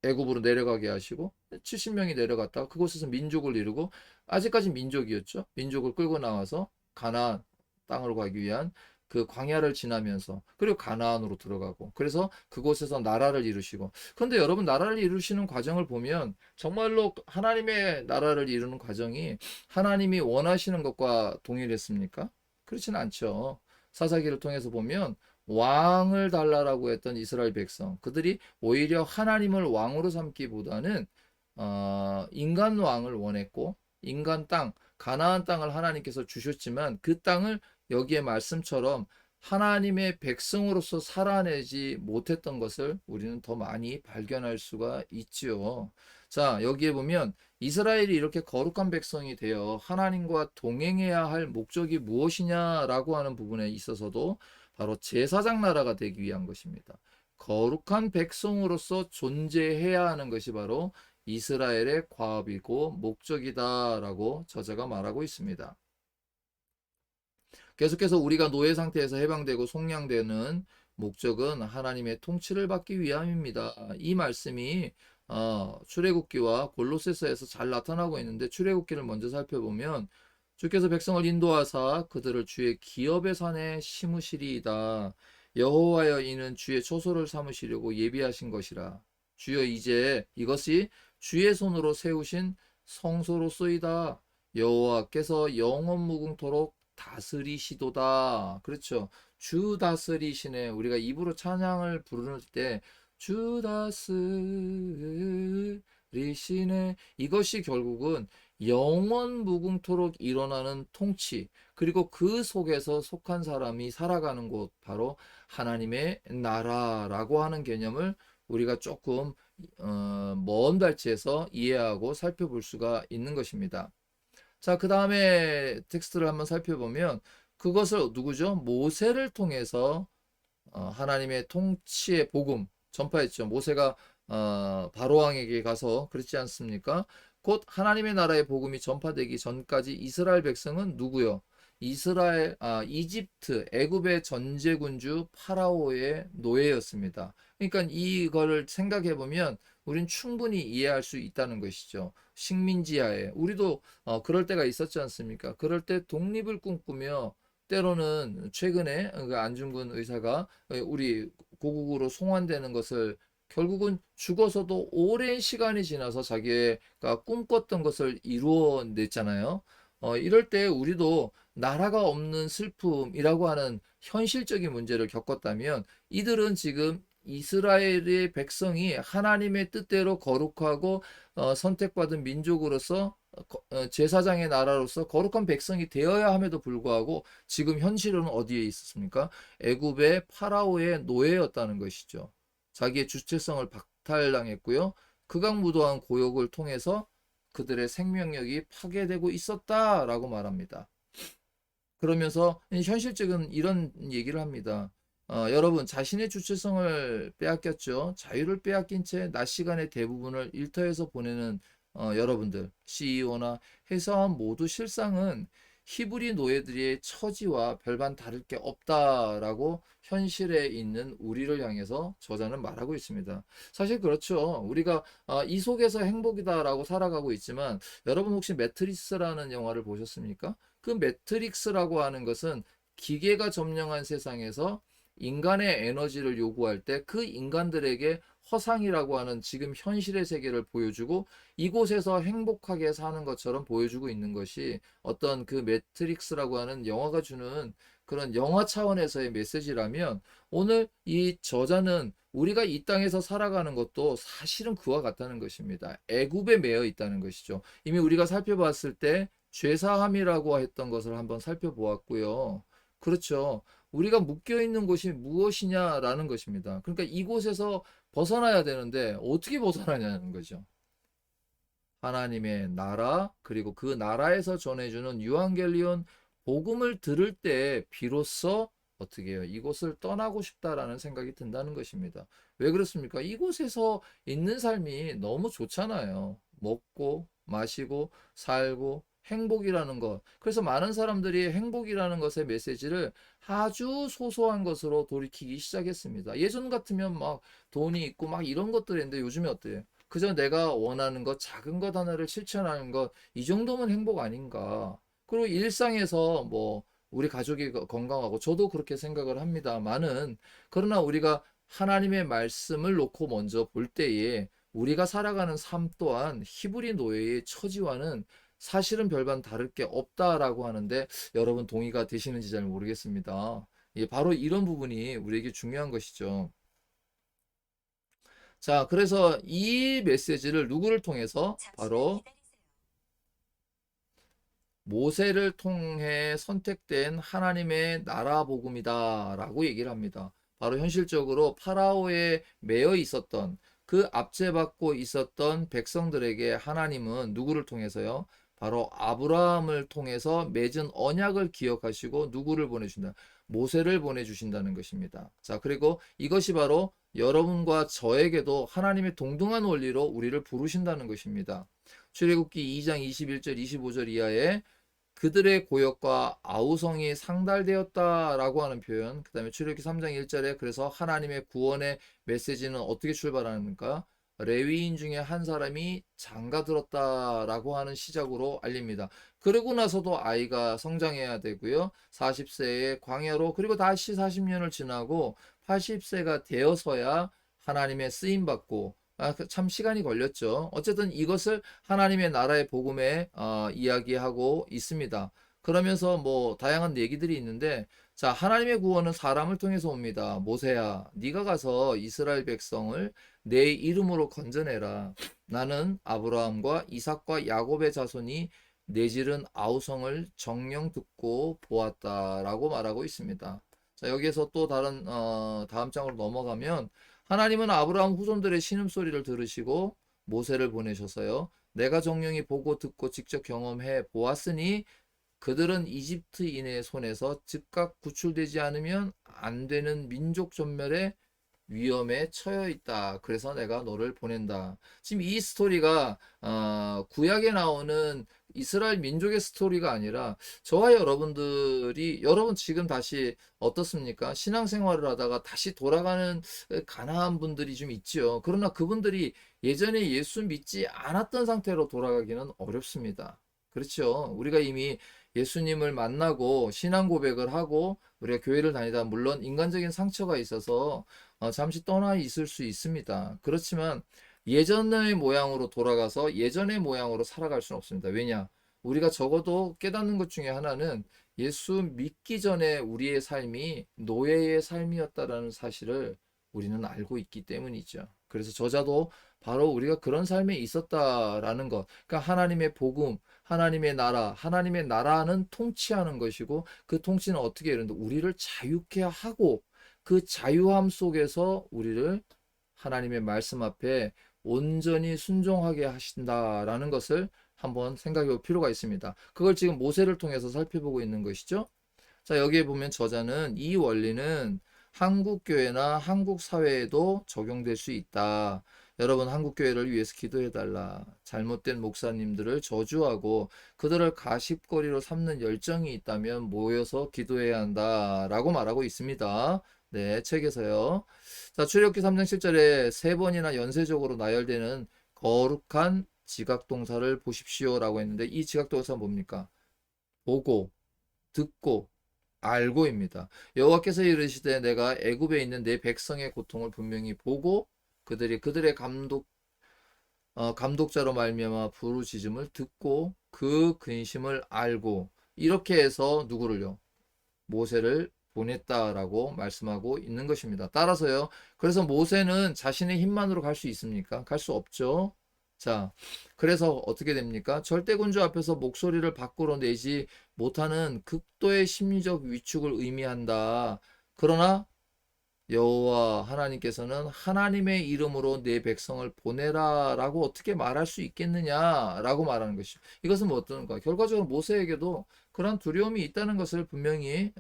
애굽으로 내려가게 하시고 70명이 내려갔다가 그곳에서 민족을 이루고 아직까지 민족이었죠. 민족을 끌고 나와서 가나안 땅으로 가기 위한 그 광야를 지나면서 그리고 가나안으로 들어가고 그래서 그곳에서 나라를 이루시고 그런데 여러분 나라를 이루시는 과정을 보면 정말로 하나님의 나라를 이루는 과정이 하나님이 원하시는 것과 동일했습니까? 그렇지는 않죠. 사사기를 통해서 보면 왕을 달라라고 했던 이스라엘 백성 그들이 오히려 하나님을 왕으로 삼기보다는 인간 왕을 원했고 인간 땅 가나안 땅을 하나님께서 주셨지만 그 땅을 여기에 말씀처럼 하나님의 백성으로서 살아내지 못했던 것을 우리는 더 많이 발견할 수가 있지요. 자, 여기에 보면 이스라엘이 이렇게 거룩한 백성이 되어 하나님과 동행해야 할 목적이 무엇이냐라고 하는 부분에 있어서도 바로 제사장 나라가 되기 위한 것입니다. 거룩한 백성으로서 존재해야 하는 것이 바로 이스라엘의 과업이고 목적이다라고 저자가 말하고 있습니다. 계속해서 우리가 노예 상태에서 해방되고 속량되는 목적은 하나님의 통치를 받기 위함입니다. 이 말씀이 출애굽기와 골로새서에서 잘 나타나고 있는데 출애굽기를 먼저 살펴보면 주께서 백성을 인도하사 그들을 주의 기업의 산에 심으시리이다. 여호와여 이는 주의 초소를 삼으시려고 예비하신 것이라. 주여 이제 이것이 주의 손으로 세우신 성소로소이다. 여호와께서 영원 무궁토록 다스리시도다. 그렇죠. 주 다스리시네. 우리가 입으로 찬양을 부를 때 주 다스리시네. 이것이 결국은 영원 무궁토록 일어나는 통치 그리고 그 속에서 속한 사람이 살아가는 곳 바로 하나님의 나라라고 하는 개념을 우리가 조금 먼 발치에서 이해하고 살펴볼 수가 있는 것입니다. 자, 그 다음에 텍스트를 한번 살펴보면 그것을 누구죠? 모세를 통해서 하나님의 통치의 복음 전파했죠. 모세가 바로왕에게 가서 그렇지 않습니까? 곧 하나님의 나라의 복음이 전파되기 전까지 이스라엘 백성은 누구요? 이집트, 애굽의 전제군주 파라오의 노예였습니다. 그러니까 이거를 생각해 보면 우린 충분히 이해할 수 있다는 것이죠. 식민지하에 우리도 그럴 때가 있었지 않습니까? 그럴 때 독립을 꿈꾸며 때로는 최근에 그 안중근 의사가 우리 고국으로 송환되는 것을 결국은 죽어서도 오랜 시간이 지나서 자기가 꿈꿨던 것을 이루어냈잖아요. 이럴 때 우리도 나라가 없는 슬픔이라고 하는 현실적인 문제를 겪었다면 이들은 지금 이스라엘의 백성이 하나님의 뜻대로 거룩하고 선택받은 민족으로서 제사장의 나라로서 거룩한 백성이 되어야 함에도 불구하고 지금 현실은 어디에 있었습니까? 애굽의 파라오의 노예였다는 것이죠. 자기의 주체성을 박탈당했고요. 극악무도한 고역을 통해서 그들의 생명력이 파괴되고 있었다라고 말합니다. 그러면서 현실적인 이런 얘기를 합니다. 여러분 자신의 주체성을 빼앗겼죠. 자유를 빼앗긴 채 낮 시간의 대부분을 일터에서 보내는 여러분들, CEO나 회사원 모두 실상은 히브리 노예들의 처지와 별반 다를 게 없다라고 현실에 있는 우리를 향해서 저자는 말하고 있습니다. 사실 그렇죠. 우리가 이 속에서 행복이다라고 살아가고 있지만 여러분 혹시 매트릭스라는 영화를 보셨습니까? 그 매트릭스라고 하는 것은 기계가 점령한 세상에서 인간의 에너지를 요구할 때 그 인간들에게 허상이라고 하는 지금 현실의 세계를 보여주고 이곳에서 행복하게 사는 것처럼 보여주고 있는 것이 어떤 그 매트릭스라고 하는 영화가 주는 그런 영화 차원에서의 메시지라면 오늘 이 저자는 우리가 이 땅에서 살아가는 것도 사실은 그와 같다는 것입니다. 애굽에 매여 있다는 것이죠. 이미 우리가 살펴봤을 때 죄사함이라고 했던 것을 한번 살펴보았고요. 그렇죠. 우리가 묶여 있는 곳이 무엇이냐라는 것입니다. 그러니까 이곳에서 벗어나야 되는데 어떻게 벗어나냐는 거죠. 하나님의 나라, 그리고 그 나라에서 전해주는 유앙겔리온 복음을 들을 때 비로소 어떻게 해요? 이곳을 떠나고 싶다라는 생각이 든다는 것입니다. 왜 그렇습니까? 이곳에서 있는 삶이 너무 좋잖아요. 먹고, 마시고, 살고, 행복이라는 것. 그래서 많은 사람들이 행복이라는 것의 메시지를 아주 소소한 것으로 돌이키기 시작했습니다. 예전 같으면 막 돈이 있고 막 이런 것들인데 요즘에 어때요? 그저 내가 원하는 것, 작은 것 하나를 실천하는 것, 이 정도면 행복 아닌가. 그리고 일상에서 뭐, 우리 가족이 건강하고, 저도 그렇게 생각을 합니다만은, 그러나 우리가 하나님의 말씀을 놓고 먼저 볼 때에, 우리가 살아가는 삶 또한 히브리 노예의 처지와는 사실은 별반 다를 게 없다라고 하는데, 여러분 동의가 되시는지 잘 모르겠습니다. 예, 바로 이런 부분이 우리에게 중요한 것이죠. 자, 그래서 이 메시지를 누구를 통해서? 바로 모세를 통해 선택된 하나님의 나라 복음이다라고 얘기를 합니다. 바로 현실적으로 파라오에 매여 있었던 그 압제받고 있었던 백성들에게 하나님은 누구를 통해서요? 바로 아브라함을 통해서 맺은 언약을 기억하시고 누구를 보내준다? 모세를 보내주신다는 것입니다. 자, 그리고 이것이 바로 여러분과 저에게도 하나님의 동등한 원리로 우리를 부르신다는 것입니다. 출애굽기 2장 21절 25절 이하에 그들의 고역과 아우성이 상달되었다라고 하는 표현. 그 다음에 출애굽기 3장 1절에 그래서 하나님의 구원의 메시지는 어떻게 출발하는가? 레위인 중에 한 사람이 장가들었다라고 하는 시작으로 알립니다. 그러고 나서도 아이가 성장해야 되고요. 40세에 광야로 그리고 다시 40년을 지나고 80세가 되어서야 하나님의 쓰임 받고 참 시간이 걸렸죠. 어쨌든 이것을 하나님의 나라의 복음에 이야기하고 있습니다. 그러면서 뭐 다양한 얘기들이 있는데 자 하나님의 구원은 사람을 통해서 옵니다. 모세야 네가 가서 이스라엘 백성을 내 이름으로 건져내라. 나는 아브라함과 이삭과 야곱의 자손이 내지른 아우성을 정령 듣고 보았다라고 말하고 있습니다. 자 여기에서 또 다른 다음 장으로 넘어가면 하나님은 아브라함 후손들의 신음소리를 들으시고 모세를 보내셔서요. 내가 정령이 보고 듣고 직접 경험해 보았으니 그들은 이집트인의 손에서 즉각 구출되지 않으면 안 되는 민족 전멸의 위험에 처해 있다. 그래서 내가 너를 보낸다. 지금 이 스토리가 구약에 나오는 이스라엘 민족의 스토리가 아니라 저와 여러분들이 여러분 지금 다시 어떻습니까? 신앙생활을 하다가 다시 돌아가는 가난한 분들이 좀 있지요. 그러나 그분들이 예전에 예수 믿지 않았던 상태로 돌아가기는 어렵습니다. 그렇죠. 우리가 이미 예수님을 만나고 신앙 고백을 하고 우리가 교회를 다니다 물론 인간적인 상처가 있어서 잠시 떠나 있을 수 있습니다. 그렇지만 예전의 모양으로 돌아가서 예전의 모양으로 살아갈 수는 없습니다. 왜냐? 우리가 적어도 깨닫는 것 중에 하나는 예수 믿기 전에 우리의 삶이 노예의 삶이었다라는 사실을 우리는 알고 있기 때문이죠. 그래서 저자도 바로 우리가 그런 삶에 있었다라는 것. 그러니까 하나님의 복음, 하나님의 나라는 통치하는 것이고 그 통치는 어떻게 이런데 우리를 자유케 하고 그 자유함 속에서 우리를 하나님의 말씀 앞에 온전히 순종하게 하신다라는 것을 한번 생각해 볼 필요가 있습니다. 그걸 지금 모세를 통해서 살펴보고 있는 것이죠. 자, 여기에 보면 저자는 이 원리는 한국 교회나 한국 사회에도 적용될 수 있다. 여러분 한국 교회를 위해서 기도해 달라. 잘못된 목사님들을 저주하고 그들을 가십거리로 삼는 열정이 있다면 모여서 기도해야 한다라고 말하고 있습니다. 네, 책에서요. 자, 출애굽기 3장 7절에 세 번이나 연쇄적으로 나열되는 거룩한 지각동사를 보십시오라고 했는데 이 지각동사는 뭡니까? 보고, 듣고, 알고입니다. 여호와께서 이르시되 내가 애굽에 있는 내 백성의 고통을 분명히 보고 그들의 감독자로 말미암아 부르짖음을 듣고 그 근심을 알고 이렇게 해서 누구를요? 모세를 보냈다라고 말씀하고 있는 것입니다. 따라서요. 그래서 모세는 자신의 힘만으로 갈 수 있습니까? 갈 수 없죠. 자, 그래서 어떻게 됩니까? 절대군주 앞에서 목소리를 밖으로 내지 못하는 극도의 심리적 위축을 의미한다. 그러나 여호와 하나님께서는 하나님의 이름으로 내 백성을 보내라라고 어떻게 말할 수 있겠느냐라고 말하는 것이죠. 이것은 뭐 어떤가? 결과적으로 모세에게도 그런 두려움이 있다는 것을 분명히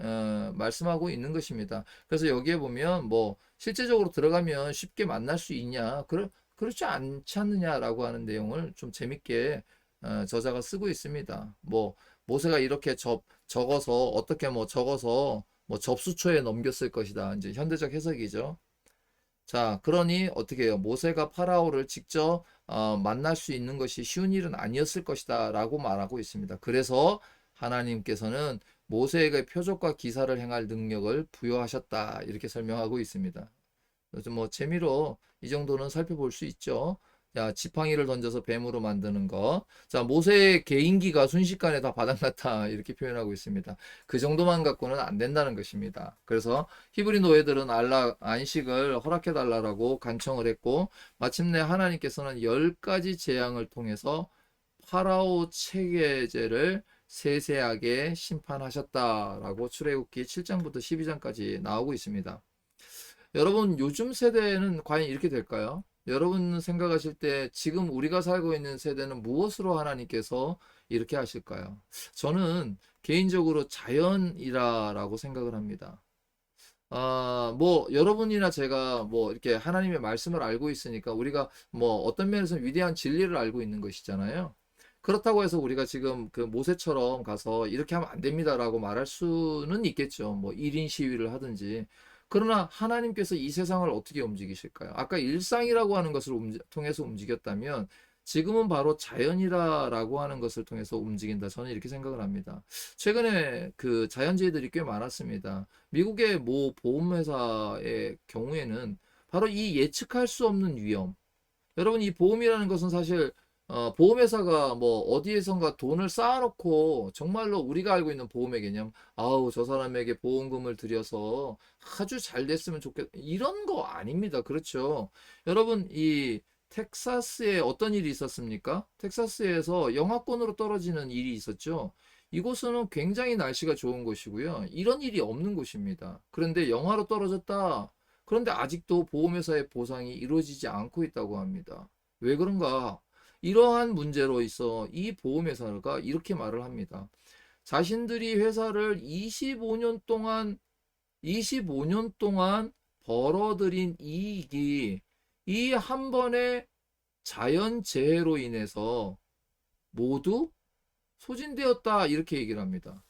말씀하고 있는 것입니다. 그래서 여기에 보면 뭐 실제적으로 들어가면 쉽게 만날 수 있냐? 그렇지 않지 않느냐라고 하는 내용을 좀 재밌게 저자가 쓰고 있습니다. 뭐 모세가 이렇게 적어서 어떻게 뭐 적어서 뭐 접수초에 넘겼을 것이다. 이제 현대적 해석이죠. 자, 그러니 어떻게 해요? 모세가 파라오를 직접 만날 수 있는 것이 쉬운 일은 아니었을 것이다라고 말하고 있습니다. 그래서 하나님께서는 모세에게 표적과 기사를 행할 능력을 부여하셨다. 이렇게 설명하고 있습니다. 그래서 뭐 재미로 이 정도는 살펴볼 수 있죠. 자, 지팡이를 던져서 뱀으로 만드는 거. 자, 모세의 개인기가 순식간에 다 바닥났다. 이렇게 표현하고 있습니다. 그 정도만 갖고는 안 된다는 것입니다. 그래서 히브리 노예들은 알라 안식을 허락해 달라라고 간청을 했고 마침내 하나님께서는 10가지 재앙을 통해서 파라오 체계제를 세세하게 심판하셨다라고 출애굽기 7장부터 12장까지 나오고 있습니다. 여러분, 요즘 세대는 과연 이렇게 될까요? 여러분 생각하실 때 지금 우리가 살고 있는 세대는 무엇으로 하나님께서 이렇게 하실까요? 저는 개인적으로 자연이라고 생각을 합니다. 뭐, 여러분이나 제가 뭐, 이렇게 하나님의 말씀을 알고 있으니까 우리가 뭐, 어떤 면에서 위대한 진리를 알고 있는 것이잖아요. 그렇다고 해서 우리가 지금 그 모세처럼 가서 이렇게 하면 안 됩니다라고 말할 수는 있겠죠. 뭐, 1인 시위를 하든지. 그러나 하나님께서 이 세상을 어떻게 움직이실까요? 아까 일상이라고 하는 것을 통해서 움직였다면 지금은 바로 자연이라고 하는 것을 통해서 움직인다. 저는 이렇게 생각을 합니다. 최근에 그 자연재해들이 꽤 많았습니다. 미국의 모 보험회사의 경우에는 바로 이 예측할 수 없는 위험. 여러분, 이 보험이라는 것은 사실 보험회사가 뭐 어디에선가 돈을 쌓아놓고 정말로 우리가 알고 있는 보험의 개념, 아우, 저 사람에게 보험금을 들여서 아주 잘 됐으면 좋겠, 이런 거 아닙니다. 그렇죠. 여러분, 이 텍사스에 어떤 일이 있었습니까? 텍사스에서 영하권으로 떨어지는 일이 있었죠. 이곳은 굉장히 날씨가 좋은 곳이고요. 이런 일이 없는 곳입니다. 그런데 영하로 떨어졌다. 그런데 아직도 보험회사의 보상이 이루어지지 않고 있다고 합니다. 왜 그런가? 이러한 문제로 있어 이 보험회사가 이렇게 말을 합니다. 자신들이 회사를 25년 동안 벌어들인 이익이 이 한 번의 자연재해로 인해서 모두 소진되었다. 이렇게 얘기를 합니다.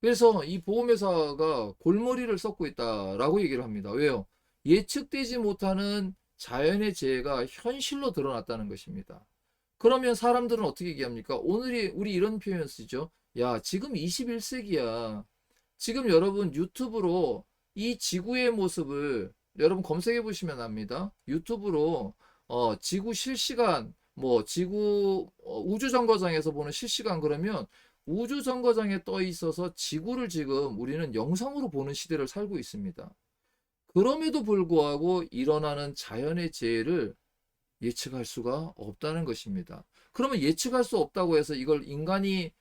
그래서 이 보험회사가 골머리를 썩고 있다라고 얘기를 합니다. 왜요? 예측되지 못하는 자연의 재해가 현실로 드러났다는 것입니다. 그러면 사람들은 어떻게 얘기합니까? 우리 이런 표현 쓰죠. 야, 지금 21세기야. 지금 여러분 유튜브로 이 지구의 모습을 여러분 검색해 보시면 압니다. 유튜브로 지구 실시간 뭐 지구 우주 정거장에서 보는 실시간 그러면 우주 정거장에 떠 있어서 지구를 지금 우리는 영상으로 보는 시대를 살고 있습니다. 그럼에도 불구하고 일어나는 자연의 재해를 예측할 수가 없다는 것입니다. 그러면 예측할 수 없다고 해서 이걸 인간이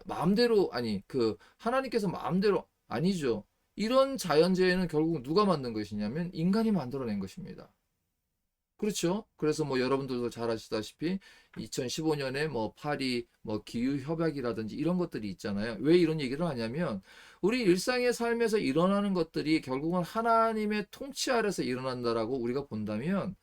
마음대로 아니 그 하나님께서 마음대로 아니죠. 이런 자연재해는 결국 누가 만든 것이냐면 인간이 만들어낸 것입니다. 그렇죠. 그래서 뭐 여러분들도 잘 아시다시피 2015년에 뭐 파리 뭐 기후 협약이라든지 이런 것들이 있잖아요. 왜 이런 얘기를 하냐면 우리 일상의 삶에서 일어나는 것들이 결국은 하나님의 통치 아래서 일어난다라고 우리가 본다면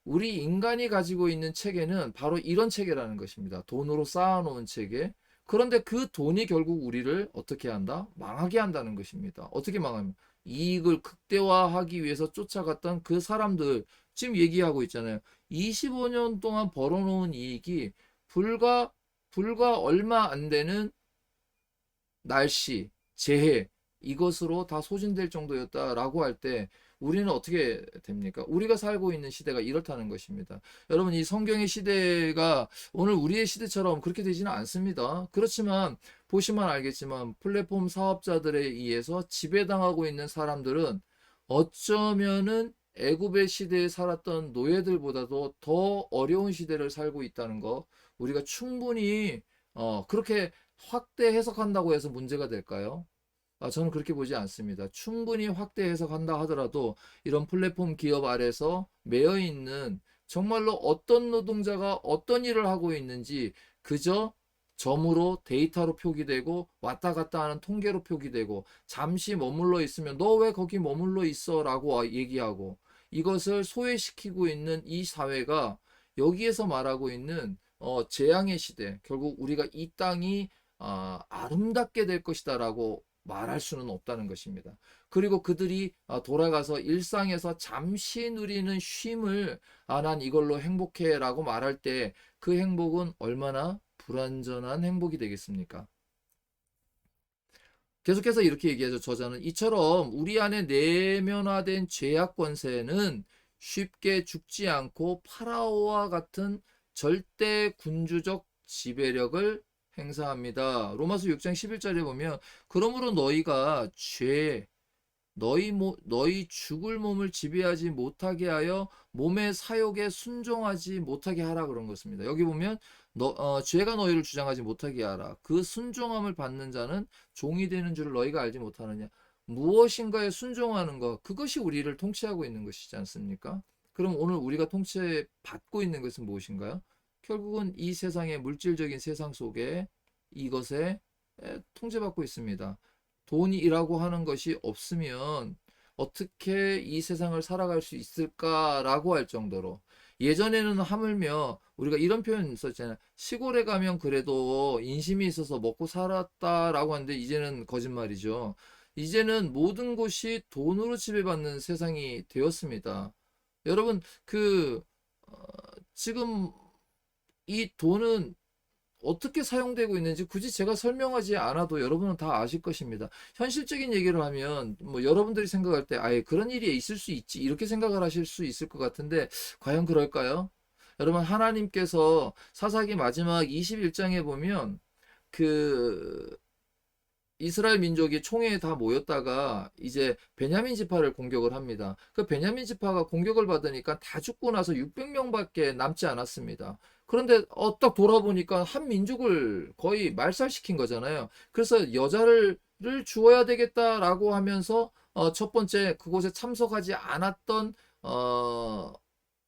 우리 인간이 가지고 있는 체계는 바로 이런 체계라는 것입니다. 돈으로 쌓아놓은 체계. 그런데 그 돈이 결국 우리를 어떻게 한다? 망하게 한다는 것입니다. 어떻게 망하면? 이익을 극대화하기 위해서 쫓아갔던 그 사람들, 지금 얘기하고 있잖아요. 25년 동안 벌어놓은 이익이 불과 얼마 안 되는 날씨, 재해, 이것으로 다 소진될 정도였다라고 할 때, 우리는 어떻게 됩니까? 우리가 살고 있는 시대가 이렇다는 것입니다. 여러분, 이 성경의 시대가 오늘 우리의 시대처럼 그렇게 되지는 않습니다. 그렇지만 보시면 알겠지만 플랫폼 사업자들에 의해서 지배당하고 있는 사람들은 어쩌면은 애굽의 시대에 살았던 노예들보다도 더 어려운 시대를 살고 있다는 거, 우리가 충분히 그렇게 확대 해석한다고 해서 문제가 될까요? 저는 그렇게 보지 않습니다. 충분히 확대 해석한다 하더라도 이런 플랫폼 기업 아래서 매여 있는 정말로 어떤 노동자가 어떤 일을 하고 있는지 그저 점으로 데이터로 표기되고 왔다 갔다 하는 통계로 표기되고 잠시 머물러 있으면 너 왜 거기 머물러 있어? 라고 얘기하고 이것을 소외시키고 있는 이 사회가 여기에서 말하고 있는 재앙의 시대, 결국 우리가 이 땅이 아름답게 될 것이다라고 말할 수는 없다는 것입니다. 그리고 그들이 돌아가서 일상에서 잠시 누리는 쉼을 난 이걸로 행복해라고 말할 때 그 행복은 얼마나 불완전한 행복이 되겠습니까? 계속해서 이렇게 얘기하죠. 저자는 이처럼 우리 안에 내면화된 죄악 권세는 쉽게 죽지 않고 파라오와 같은 절대 군주적 지배력을 행사합니다. 로마서 6장 11절에 보면 그러므로 너희가 너희 죽을 몸을 지배하지 못하게 하여 몸의 사욕에 순종하지 못하게 하라 그런 것입니다. 여기 보면 죄가 너희를 주장하지 못하게 하라. 그 순종함을 받는 자는 종이 되는 줄을 너희가 알지 못하느냐. 무엇인가에 순종하는 것, 그것이 우리를 통치하고 있는 것이지 않습니까? 그럼 오늘 우리가 통치받고 있는 것은 무엇인가요? 결국은 이 세상의 물질적인 세상 속에 이것에 통제받고 있습니다. 돈이라고 하는 것이 없으면 어떻게 이 세상을 살아갈 수 있을까라고 할 정도로 예전에는 하물며 우리가 이런 표현 썼잖아요. 시골에 가면 그래도 인심이 있어서 먹고 살았다라고 하는데 이제는 거짓말이죠. 이제는 모든 것이 돈으로 지배받는 세상이 되었습니다. 여러분, 어, 지금 이 돈은 어떻게 사용되고 있는지 굳이 제가 설명하지 않아도 여러분은 다 아실 것입니다. 현실적인 얘기를 하면 뭐 여러분들이 생각할 때 아예 그런 일이 있을 수 있지 이렇게 생각을 하실 수 있을 것 같은데 과연 그럴까요? 여러분 하나님께서 사사기 마지막 21장에 보면 그 이스라엘 민족이 총회에 다 모였다가 이제 베냐민 지파를 공격을 합니다. 그 베냐민 지파가 공격을 받으니까 다 죽고 나서 600명밖에 남지 않았습니다. 그런데 딱 돌아보니까 한 민족을 거의 말살시킨 거잖아요. 그래서 여자를 주어야 되겠다라고 하면서 첫 번째 그곳에 참석하지 않았던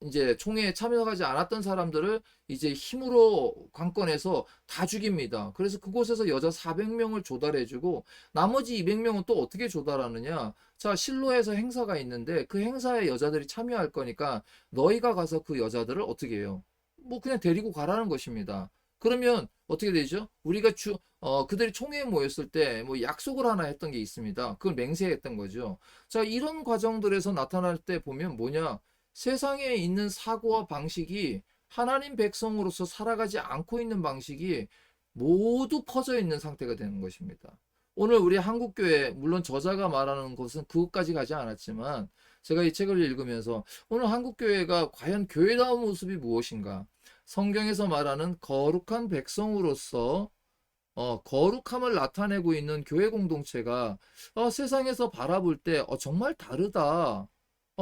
이제 총회에 참여하지 않았던 사람들을 이제 힘으로 관건해서 다 죽입니다. 그래서 그곳에서 여자 400명을 조달해주고 나머지 200명은 또 어떻게 조달하느냐? 자, 실로에서 행사가 있는데 그 행사에 여자들이 참여할 거니까 너희가 가서 그 여자들을 어떻게 해요? 뭐 그냥 데리고 가라는 것입니다. 그러면 어떻게 되죠? 우리가 그들이 총회에 모였을 때 뭐 약속을 하나 했던 게 있습니다. 그걸 맹세했던 거죠. 자, 이런 과정들에서 나타날 때 보면 뭐냐? 세상에 있는 사고와 방식이 하나님 백성으로서 살아가지 않고 있는 방식이 모두 퍼져 있는 상태가 되는 것입니다. 오늘 우리 한국교회, 물론 저자가 말하는 것은 그것까지 가지 않았지만, 제가 이 책을 읽으면서 오늘 한국교회가 과연 교회다운 모습이 무엇인가? 성경에서 말하는 거룩한 백성으로서 거룩함을 나타내고 있는 교회 공동체가 세상에서 바라볼 때 정말 다르다.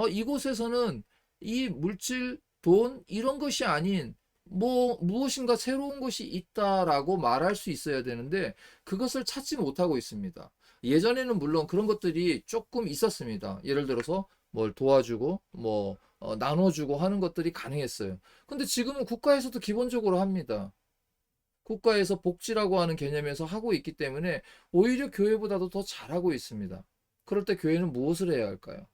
이곳에서는 이 물질, 돈 이런 것이 아닌 뭐 무엇인가 새로운 것이 있다라고 말할 수 있어야 되는데 그것을 찾지 못하고 있습니다. 예전에는 물론 그런 것들이 조금 있었습니다. 예를 들어서 뭘 도와주고 뭐 나눠주고 하는 것들이 가능했어요. 근데 지금은 국가에서도 기본적으로 합니다. 국가에서 복지라고 하는 개념에서 하고 있기 때문에 오히려 교회보다도 더 잘하고 있습니다. 그럴 때 교회는 무엇을 해야 할까요?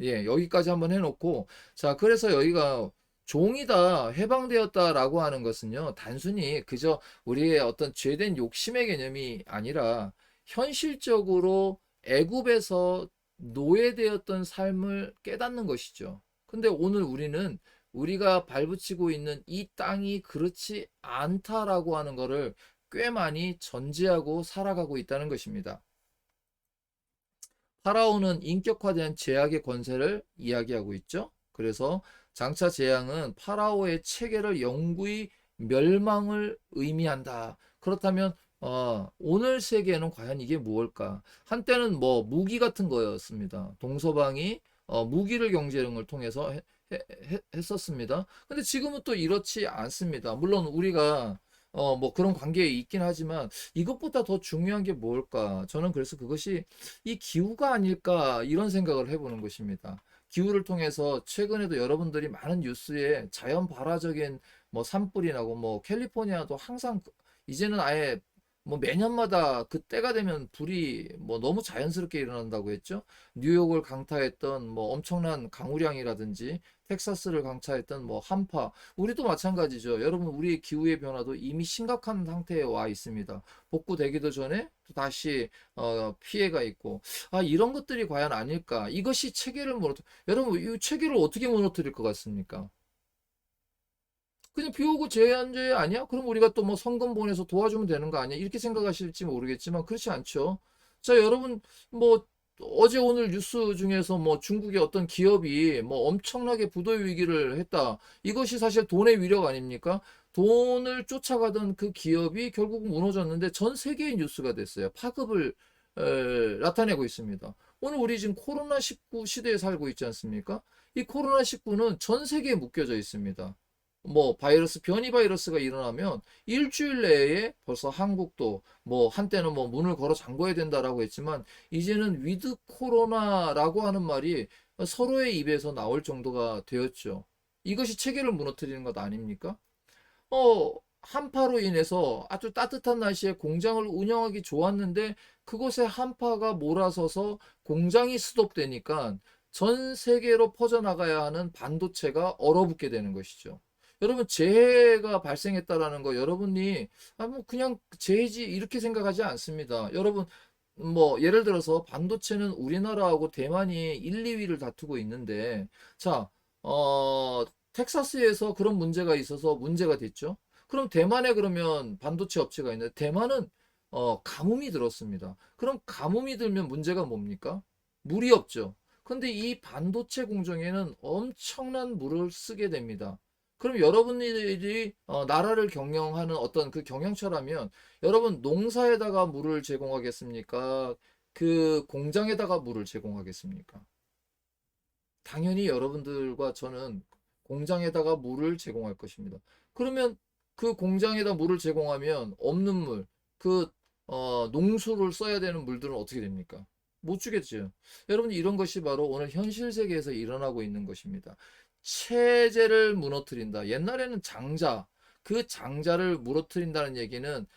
예, 여기까지 한번 해놓고, 자, 그래서 여기가 종이다, 해방되었다라고 하는 것은요, 단순히 그저 우리의 어떤 죄된 욕심의 개념이 아니라 현실적으로 애굽에서 노예되었던 삶을 깨닫는 것이죠. 근데 오늘 우리는 우리가 발붙이고 있는 이 땅이 그렇지 않다라고 하는 것을 꽤 많이 전제하고 살아가고 있다는 것입니다. 파라오는 인격화된 제약의 권세를 이야기하고 있죠. 그래서 장차 재앙은 파라오의 체계를 영구히 멸망을 의미한다. 그렇다면 오늘 세계는 과연 이게 무엇일까? 한때는 뭐 무기 같은 거였습니다. 동서방이 무기를 경쟁을 통해서 했었습니다. 근데 지금은 또 이렇지 않습니다. 물론 우리가 뭐 그런 관계에 있긴 하지만 이것보다 더 중요한 게 뭘까? 저는 그래서 그것이 이 기후가 아닐까 이런 생각을 해보는 것입니다. 기후를 통해서 최근에도 여러분들이 많은 뉴스에 자연 발화적인 뭐 산불이 나고 뭐 캘리포니아도 항상 이제는 아예 뭐 매년마다 그 때가 되면 불이 뭐 너무 자연스럽게 일어난다고 했죠. 뉴욕을 강타했던 뭐 엄청난 강우량이라든지 텍사스를 강타했던 뭐 한파, 우리도 마찬가지죠. 여러분, 우리 기후의 변화도 이미 심각한 상태에 와 있습니다. 복구되기도 전에 또 다시 피해가 있고, 이런 것들이 과연 아닐까? 이것이 체계를 여러분, 이 체계를 어떻게 무너뜨릴 것 같습니까? 그냥 비 오고 제한제 아니야? 그럼 우리가 또 뭐 성금 보내서 도와주면 되는 거 아니야? 이렇게 생각하실지 모르겠지만 그렇지 않죠. 자, 여러분 뭐 어제 오늘 뉴스 중에서 뭐 중국의 어떤 기업이 뭐 엄청나게 부도의 위기를 했다. 이것이 사실 돈의 위력 아닙니까? 돈을 쫓아가던 그 기업이 결국 무너졌는데 전 세계의 뉴스가 됐어요. 파급을 나타내고 있습니다. 오늘 우리 지금 코로나19 시대에 살고 있지 않습니까? 이 코로나19는 전 세계에 묶여져 있습니다. 뭐 바이러스 변이 바이러스가 일어나면 일주일 내에 벌써 한국도 뭐 한때는 뭐 문을 걸어 잠궈야 된다라고 했지만 이제는 위드 코로나라고 하는 말이 서로의 입에서 나올 정도가 되었죠. 이것이 체계를 무너뜨리는 것 아닙니까? 한파로 인해서 아주 따뜻한 날씨에 공장을 운영하기 좋았는데 그곳에 한파가 몰아서서 공장이 스톱되니까 전 세계로 퍼져나가야 하는 반도체가 얼어붙게 되는 것이죠. 여러분, 재해가 발생했다라는 거 여러분이 뭐 그냥 재해지 이렇게 생각하지 않습니다. 여러분, 뭐 예를 들어서 반도체는 우리나라하고 대만이 1, 2위를 다투고 있는데 자, 텍사스에서 그런 문제가 있어서 문제가 됐죠. 그럼 대만에 그러면 반도체 업체가 있는데 대만은 가뭄이 들었습니다. 그럼 가뭄이 들면 문제가 뭡니까? 물이 없죠. 근데 이 반도체 공정에는 엄청난 물을 쓰게 됩니다. 그럼 여러분들이 나라를 경영하는 어떤 그 경영처라면 여러분 농사에다가 물을 제공하겠습니까? 그 공장에다가 물을 제공하겠습니까? 당연히 여러분들과 저는 공장에다가 물을 제공할 것입니다. 그러면 그 공장에다 물을 제공하면 없는 물, 그 농수를 써야 되는 물들은 어떻게 됩니까? 못 주겠죠. 여러분 이런 것이 바로 오늘 현실 세계에서 일어나고 있는 것입니다. 체제를 무너뜨린다. 옛날에는 장자, 그 장자를 무너뜨린다는 얘기는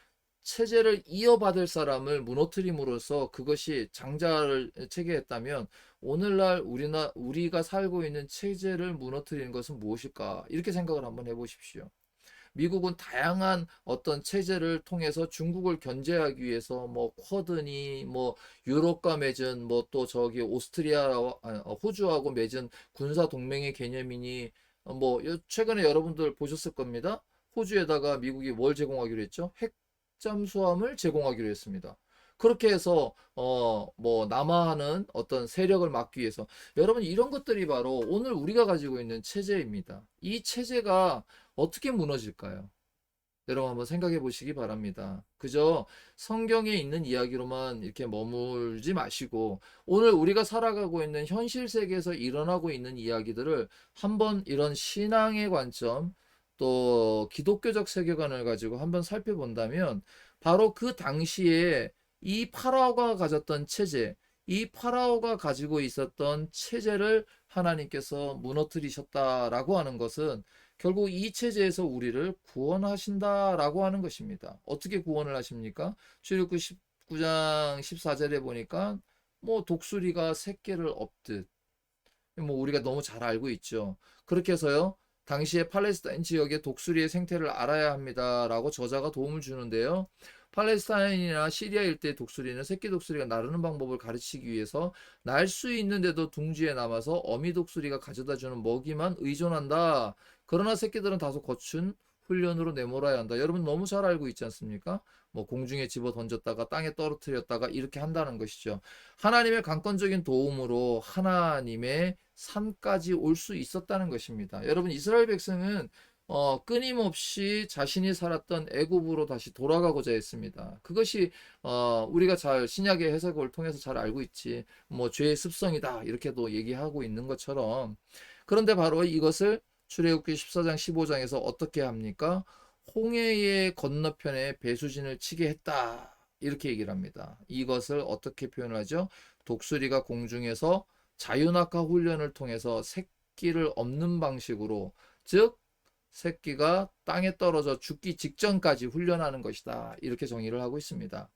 체제를 이어받을 사람을 무너뜨림으로써 그것이 장자를 체계했다면 오늘날 우리가 살고 있는 체제를 무너뜨리는 것은 무엇일까? 이렇게 생각을 한번 해보십시오. 미국은 다양한 어떤 체제를 통해서 중국을 견제하기 위해서 뭐 쿼드니 뭐 유럽과 맺은 뭐 또 저기 오스트리아와 호주하고 맺은 군사 동맹의 개념이니 뭐 최근에 여러분들 보셨을 겁니다. 호주에다가 미국이 뭘 제공하기로 했죠? 핵 잠수함을 제공하기로 했습니다. 그렇게 해서 뭐 남하하는 어떤 세력을 막기 위해서 여러분 이런 것들이 바로 오늘 우리가 가지고 있는 체제입니다. 이 체제가 어떻게 무너질까요? 여러분 한번 생각해 보시기 바랍니다. 그저 성경에 있는 이야기로만 이렇게 머물지 마시고 오늘 우리가 살아가고 있는 현실 세계에서 일어나고 있는 이야기들을 한번 이런 신앙의 관점 또 기독교적 세계관을 가지고 한번 살펴본다면 바로 그 당시에 이 파라오가 가졌던 체제, 이 파라오가 가지고 있었던 체제를 하나님께서 무너뜨리셨다라고 하는 것은 결국 이 체제에서 우리를 구원하신다라고 하는 것입니다. 어떻게 구원을 하십니까? 출애굽기 19장 14절에 보니까 뭐 독수리가 새끼를 업듯 뭐 우리가 너무 잘 알고 있죠. 그렇게 해서요. 당시에 팔레스타인 지역의 독수리의 생태를 알아야 합니다라고 저자가 도움을 주는데요. 팔레스타인이나 시리아 일대의 독수리는 새끼 독수리가 나르는 방법을 가르치기 위해서 날 수 있는데도 둥지에 남아서 어미 독수리가 가져다 주는 먹이만 의존한다. 그러나 새끼들은 다소 거춘 훈련으로 내몰아야 한다. 여러분 너무 잘 알고 있지 않습니까? 뭐 공중에 집어 던졌다가 땅에 떨어뜨렸다가 이렇게 한다는 것이죠. 하나님의 강권적인 도움으로 하나님의 산까지 올 수 있었다는 것입니다. 여러분, 이스라엘 백성은 끊임없이 자신이 살았던 애굽으로 다시 돌아가고자 했습니다. 그것이 우리가 잘 신약의 해석을 통해서 잘 알고 있지. 뭐 죄의 습성이다 이렇게도 얘기하고 있는 것처럼. 그런데 바로 이것을 출애굽기 14장 15장에서 어떻게 합니까? 홍해의 건너편에 배수진을 치게 했다. 이렇게 얘기를 합니다. 이것을 어떻게 표현하죠? 독수리가 공중에서 자유낙하 훈련을 통해서 새끼를 엎는 방식으로, 즉 새끼가 땅에 떨어져 죽기 직전까지 훈련하는 것이다. 이렇게 정의를 하고 있습니다.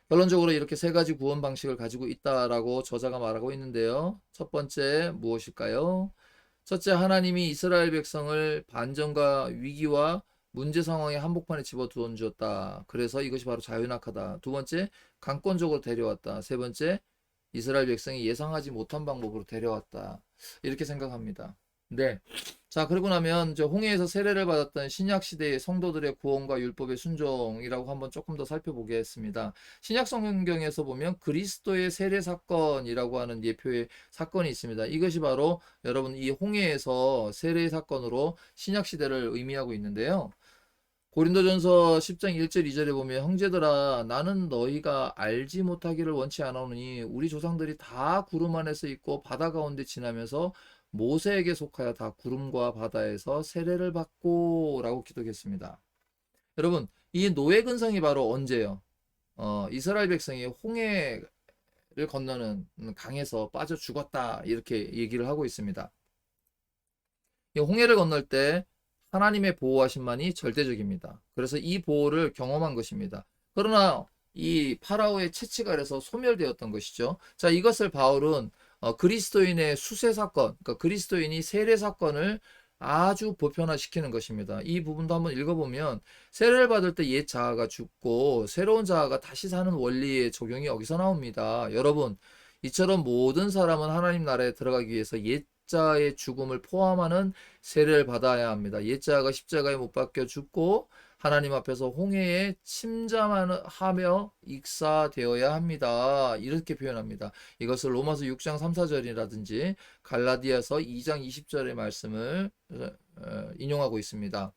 결론적으로 이렇게 세 가지 구원 방식을 가지고 있다라고 저자가 말하고 있는데요. 첫 번째 무엇일까요? 첫째, 하나님이 이스라엘 백성을 반전과 위기와 문제 상황의 한복판에 집어 던졌다. 그래서 이것이 바로 자유낙하다. 두 번째, 강권적으로 데려왔다. 세 번째, 이스라엘 백성이 예상하지 못한 방법으로 데려왔다. 이렇게 생각합니다. 네. 자, 그러고 나면 저 홍해에서 세례를 받았던 신약 시대의 성도들의 구원과 율법의 순종이라고 한번 조금 더 살펴보겠습니다. 신약 성경에서 보면 그리스도의 세례 사건이라고 하는 예표의 사건이 있습니다. 이것이 바로 여러분 이 홍해에서 세례 사건으로 신약 시대를 의미하고 있는데요. 고린도전서 10장 1절 2절에 보면 형제들아 나는 너희가 알지 못하기를 원치 않으니 우리 조상들이 다 구름 안에서 있고 바다 가운데 지나면서 모세에게 속하여 다 구름과 바다에서 세례를 받고 라고 기록했습니다. 여러분 이 노예 근성이 바로 언제요? 이스라엘 백성이 홍해를 건너는 강에서 빠져 죽었다 이렇게 얘기를 하고 있습니다. 이 홍해를 건널 때 하나님의 보호하심만이 절대적입니다. 그래서 이 보호를 경험한 것입니다. 그러나 이 파라오의 채찍 아래서 소멸되었던 것이죠. 자, 이것을 바울은 그리스도인의 수세 사건, 그러니까 그리스도인이 세례 사건을 아주 보편화시키는 것입니다. 이 부분도 한번 읽어보면 세례를 받을 때 옛 자아가 죽고 새로운 자아가 다시 사는 원리의 적용이 여기서 나옵니다. 여러분, 이처럼 모든 사람은 하나님 나라에 들어가기 위해서 옛 자의 죽음을 포함하는 세례를 받아야 합니다. 옛자가 십자가에 못 박혀 죽고 하나님 앞에서 홍해에 침잠하며 익사되어야 합니다. 이렇게 표현합니다. 이것을 로마서 6장 3, 4절이라든지 갈라디아서 2장 20절의 말씀을 인용하고 있습니다.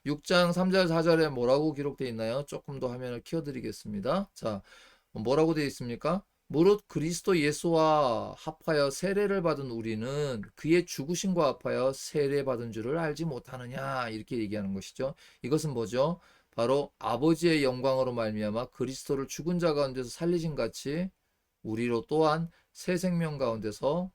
6장 3절 4절에 뭐라고 기록되어 있나요? 조금 더 화면을 키워드리겠습니다. 자, 뭐라고 되어 있습니까? 무릇 그리스도 예수와 합하여 세례를 받은 우리는 그의 죽으심과 합하여 세례받은 줄을 알지 못하느냐 이렇게 얘기하는 것이죠. 이것은 뭐죠? 바로 아버지의 영광으로 말미암아 그리스도를 죽은 자 가운데서 살리신 같이 우리로 또한 새 생명 가운데서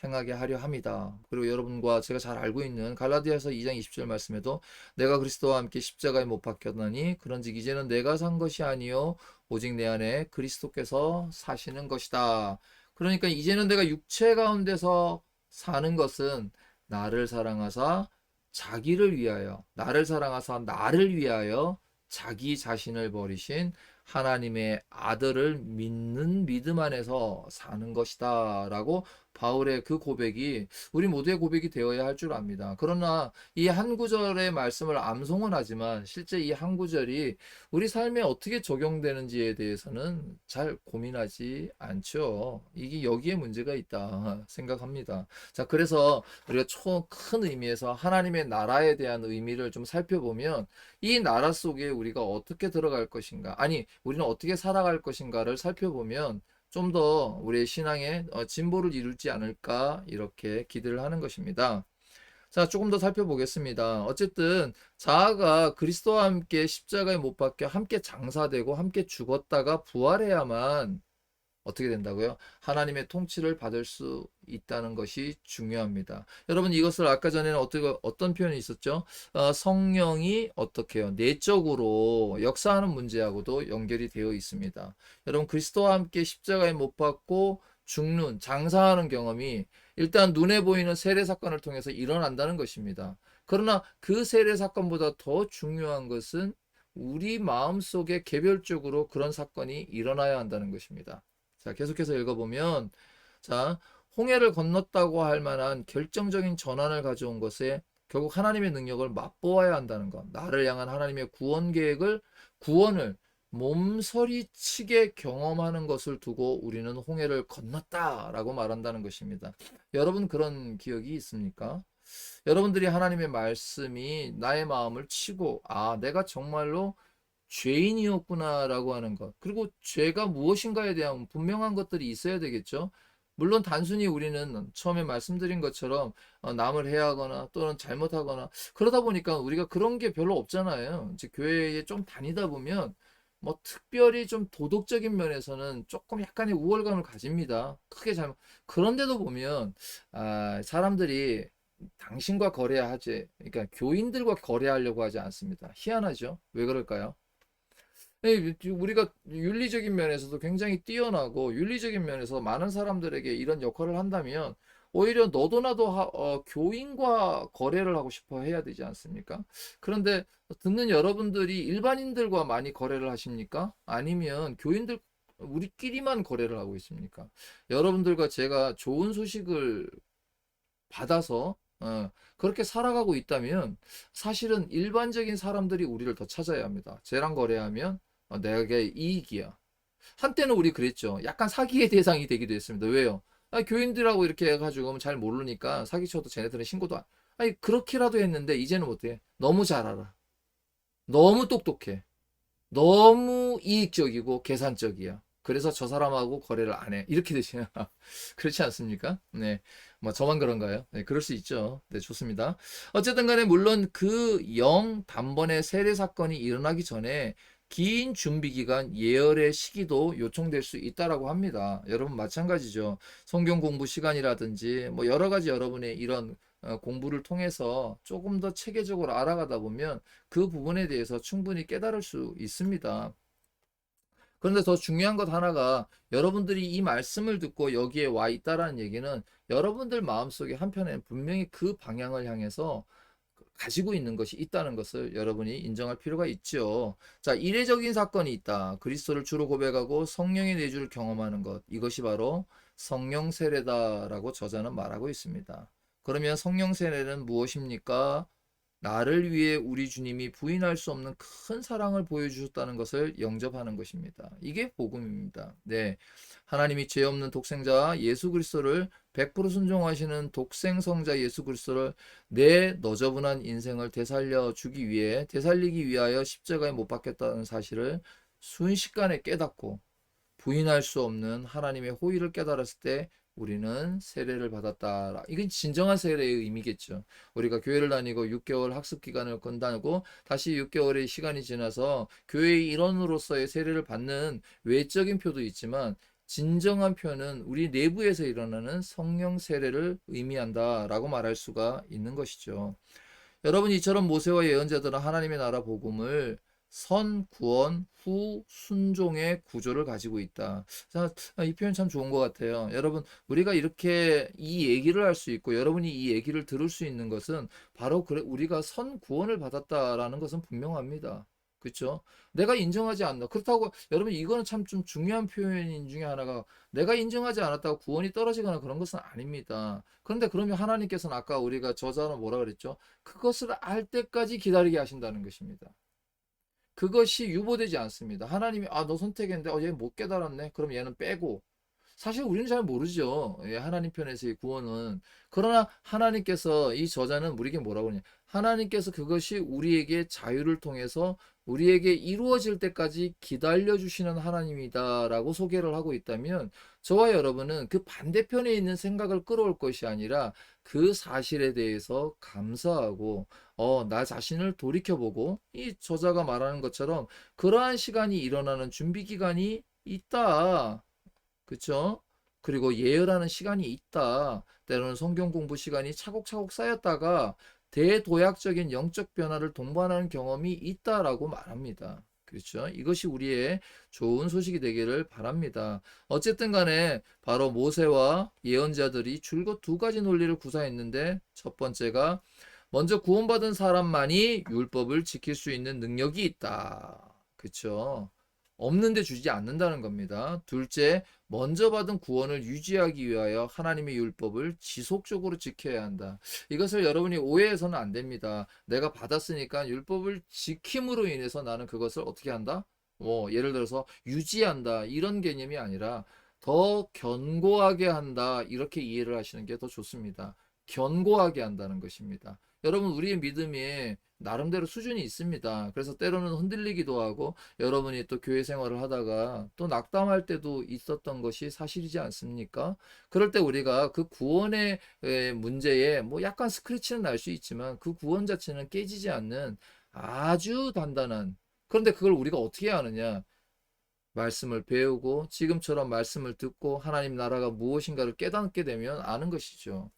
행하게 하려 함이다. 그리고 여러분과 제가 잘 알고 있는 갈라디아서 2장 20절 말씀에도 내가 그리스도와 함께 십자가에 못 박혔나니 그런즉 이제는 내가 산 것이 아니요 오직 내 안에 그리스도께서 사시는 것이다. 그러니까 이제는 내가 육체 가운데서 사는 것은 나를 사랑하사 자기를 위하여 나를 사랑하사 나를 위하여 자기 자신을 버리신 하나님의 아들을 믿는 믿음 안에서 사는 것이다 라고 바울의 그 고백이 우리 모두의 고백이 되어야 할 줄 압니다. 그러나 이 한 구절의 말씀을 암송은 하지만 실제 이 한 구절이 우리 삶에 어떻게 적용되는지에 대해서는 잘 고민하지 않죠. 이게 여기에 문제가 있다 생각합니다. 자, 그래서 우리가 큰 의미에서 하나님의 나라에 대한 의미를 좀 살펴보면 이 나라 속에 우리가 어떻게 들어갈 것인가, 아니 우리는 어떻게 살아갈 것인가를 살펴보면 좀 더 우리의 신앙에 진보를 이룰지 않을까 이렇게 기대를 하는 것입니다. 자, 조금 더 살펴보겠습니다. 어쨌든 자아가 그리스도와 함께 십자가에 못 박혀 함께 장사되고 함께 죽었다가 부활해야만 어떻게 된다고요? 하나님의 통치를 받을 수 있다는 것이 중요합니다. 여러분 이것을 아까 전에는 어떤 표현이 있었죠? 성령이 어떻게 해요? 내적으로 역사하는 문제하고도 연결이 되어 있습니다. 여러분 그리스도와 함께 십자가에 못 박고 죽는, 장사하는 경험이 일단 눈에 보이는 세례 사건을 통해서 일어난다는 것입니다. 그러나 그 세례 사건보다 더 중요한 것은 우리 마음속에 개별적으로 그런 사건이 일어나야 한다는 것입니다. 자, 계속해서 읽어보면, 자, 홍해를 건넜다고 할 만한 결정적인 전환을 가져온 것에 결국 하나님의 능력을 맛보아야 한다는 것. 나를 향한 하나님의 구원 계획을, 구원을 몸서리치게 경험하는 것을 두고 우리는 홍해를 건넜다라고 말한다는 것입니다. 여러분 그런 기억이 있습니까? 여러분들이 하나님의 말씀이 나의 마음을 치고, 아, 내가 정말로 죄인이었구나라고 하는 것. 그리고 죄가 무엇인가에 대한 분명한 것들이 있어야 되겠죠. 물론 단순히 우리는 처음에 말씀드린 것처럼 남을 해하거나 또는 잘못하거나 그러다 보니까 우리가 그런 게 별로 없잖아요. 이제 교회에 좀 다니다 보면 뭐 특별히 좀 도덕적인 면에서는 조금 약간의 우월감을 가집니다. 크게 잘못. 그런데도 보면 사람들이 당신과 거래하지, 그러니까 교인들과 거래하려고 하지 않습니다. 희한하죠? 왜 그럴까요? 우리가 윤리적인 면에서도 굉장히 뛰어나고 윤리적인 면에서 많은 사람들에게 이런 역할을 한다면 오히려 너도 나도 교인과 거래를 하고 싶어 해야 되지 않습니까? 그런데 듣는 여러분들이 일반인들과 많이 거래를 하십니까? 아니면 교인들 우리끼리만 거래를 하고 있습니까? 여러분들과 제가 좋은 소식을 받아서 그렇게 살아가고 있다면 사실은 일반적인 사람들이 우리를 더 찾아야 합니다. 쟤랑 거래하면 내게 이익이야. 한때는 우리 그랬죠. 약간 사기의 대상이 되기도 했습니다. 왜요? 교인들하고 이렇게 해가지고 잘 모르니까 사기쳐도 쟤네들은 신고도 안. 아니 그렇게라도 했는데 이제는 못해. 너무 잘 알아. 너무 똑똑해. 너무 이익적이고 계산적이야. 그래서 저 사람하고 거래를 안 해. 이렇게 되시면 그렇지 않습니까? 네. 뭐 저만 그런가요? 네, 그럴 수 있죠. 네, 좋습니다. 어쨌든 간에 물론 그 단번에 세례 사건이 일어나기 전에 긴 준비 기간, 예열의 시기도 요청될 수 있다라고 합니다. 여러분 마찬가지죠. 성경 공부 시간이라든지 뭐 여러 가지 여러분의 이런 공부를 통해서 조금 더 체계적으로 알아가다 보면 그 부분에 대해서 충분히 깨달을 수 있습니다. 그런데 더 중요한 것 하나가 여러분들이 이 말씀을 듣고 여기에 와 있다라는 얘기는 여러분들 마음속에 한편에 분명히 그 방향을 향해서 가지고 있는 것이 있다는 것을 여러분이 인정할 필요가 있죠. 자, 이례적인 사건이 있다. 그리스도를 주로 고백하고 성령의 내주를 경험하는 것. 이것이 바로 성령 세례다라고 저자는 말하고 있습니다. 그러면 성령 세례는 무엇입니까? 나를 위해 우리 주님이 부인할 수 없는 큰 사랑을 보여주셨다는 것을 영접하는 것입니다. 이게 복음입니다. 네. 하나님이 죄 없는 독생자 예수 그리스도를 100% 순종하시는 독생성자 예수 그리스도를 내 너저분한 인생을 되살리기 위하여 십자가에 못 박혔다는 사실을 순식간에 깨닫고 부인할 수 없는 하나님의 호의를 깨달았을 때 우리는 세례를 받았다. 이건 진정한 세례의 의미겠죠. 우리가 교회를 다니고 6개월 학습 기간을 건다고 다시 6개월의 시간이 지나서 교회의 일원으로서의 세례를 받는 외적인 표도 있지만 진정한 표는 우리 내부에서 일어나는 성령 세례를 의미한다라고 말할 수가 있는 것이죠. 여러분 이처럼 모세와 예언자들은 하나님의 나라 복음을 선, 구원, 후, 순종의 구조를 가지고 있다. 자, 이 표현 참 좋은 것 같아요. 여러분, 우리가 이렇게 이 얘기를 할 수 있고, 여러분이 이 얘기를 들을 수 있는 것은 바로 그래, 우리가 선, 구원을 받았다라는 것은 분명합니다. 그렇죠? 내가 인정하지 않나. 그렇다고 여러분 이거는 참 좀 중요한 표현 중에 하나가 내가 인정하지 않았다고 구원이 떨어지거나 그런 것은 아닙니다. 그런데 그러면 하나님께서는 아까 우리가 저자는 뭐라 그랬죠? 그것을 알 때까지 기다리게 하신다는 것입니다. 그것이 유보되지 않습니다. 하나님이 너 선택했는데 얘 못 깨달았네. 그럼 얘는 빼고 사실 우리는 잘 모르죠. 예, 하나님 편에서의 구원은. 그러나 하나님께서 이 저자는 우리에게 뭐라고 하냐. 하나님께서 그것이 우리에게 자유를 통해서 우리에게 이루어질 때까지 기다려주시는 하나님이다라고 소개를 하고 있다면 저와 여러분은 그 반대편에 있는 생각을 끌어올 것이 아니라 그 사실에 대해서 감사하고 나 자신을 돌이켜보고 이 저자가 말하는 것처럼 그러한 시간이 일어나는 준비 기간이 있다. 그쵸? 그리고 예열하는 시간이 있다. 때로는 성경 공부 시간이 차곡차곡 쌓였다가 대도약적인 영적 변화를 동반하는 경험이 있다라고 말합니다. 그렇죠? 이것이 우리의 좋은 소식이 되기를 바랍니다. 어쨌든 간에 바로 모세와 예언자들이 줄곧 두 가지 논리를 구사했는데 첫 번째가 먼저 구원받은 사람만이 율법을 지킬 수 있는 능력이 있다. 그렇죠? 없는데 주지 않는다는 겁니다. 둘째, 먼저 받은 구원을 유지하기 위하여 하나님의 율법을 지속적으로 지켜야 한다. 이것을 여러분이 오해해서는 안 됩니다. 내가 받았으니까 율법을 지킴으로 인해서 나는 그것을 어떻게 한다? 뭐 예를 들어서 유지한다 이런 개념이 아니라 더 견고하게 한다 이렇게 이해를 하시는 게 더 좋습니다. 견고하게 한다는 것입니다. 여러분 우리의 믿음이 나름대로 수준이 있습니다. 그래서 때로는 흔들리기도 하고 여러분이 또 교회 생활을 하다가 또 낙담할 때도 있었던 것이 사실이지 않습니까? 그럴 때 우리가 그 구원의 문제에 뭐 약간 스크래치는 날 수 있지만 그 구원 자체는 깨지지 않는 아주 단단한, 그런데 그걸 우리가 어떻게 하느냐? 말씀을 배우고 지금처럼 말씀을 듣고 하나님 나라가 무엇인가를 깨닫게 되면 아는 것이죠.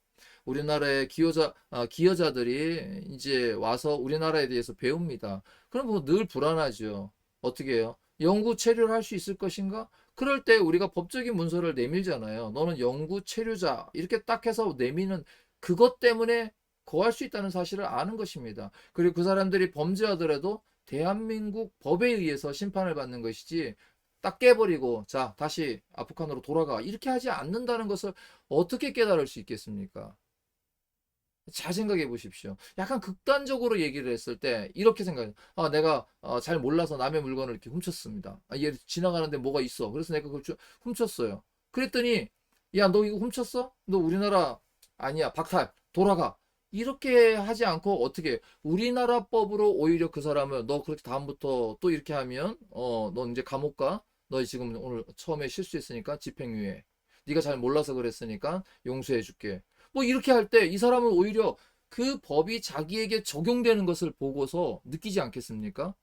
우리나라의 기여자들이 이제 와서 우리나라에 대해서 배웁니다. 그럼 뭐 늘 불안하죠. 어떻게 해요? 영구 체류를 할 수 있을 것인가? 그럴 때 우리가 법적인 문서를 내밀잖아요. 너는 영구 체류자. 이렇게 딱 해서 내미는 그것 때문에 거할 수 있다는 사실을 아는 것입니다. 그리고 그 사람들이 범죄하더라도 대한민국 법에 의해서 심판을 받는 것이지 딱 깨버리고 자 다시 아프간으로 돌아가 이렇게 하지 않는다는 것을 어떻게 깨달을 수 있겠습니까? 잘 생각해 보십시오. 약간 극단적으로 얘기를 했을 때 이렇게 생각해요. 아, 내가 잘 몰라서 남의 물건을 이렇게 훔쳤습니다. 아, 얘 지나가는데 뭐가 있어. 그래서 내가 그걸 훔쳤어요. 그랬더니 야, 너 이거 훔쳤어? 너 우리나라 아니야. 박탈. 돌아가. 이렇게 하지 않고 어떻게 우리나라 법으로 오히려 그 사람을 너 그렇게 다음부터 또 이렇게 하면 너 이제 감옥 가. 너 지금 오늘 처음에 실수했으니까 집행유예. 네가 잘 몰라서 그랬으니까 용서해 줄게. 뭐 이렇게 할 때 이 사람은 오히려 그 법이 자기에게 적용되는 것을 보고서 느끼지 않겠습니까?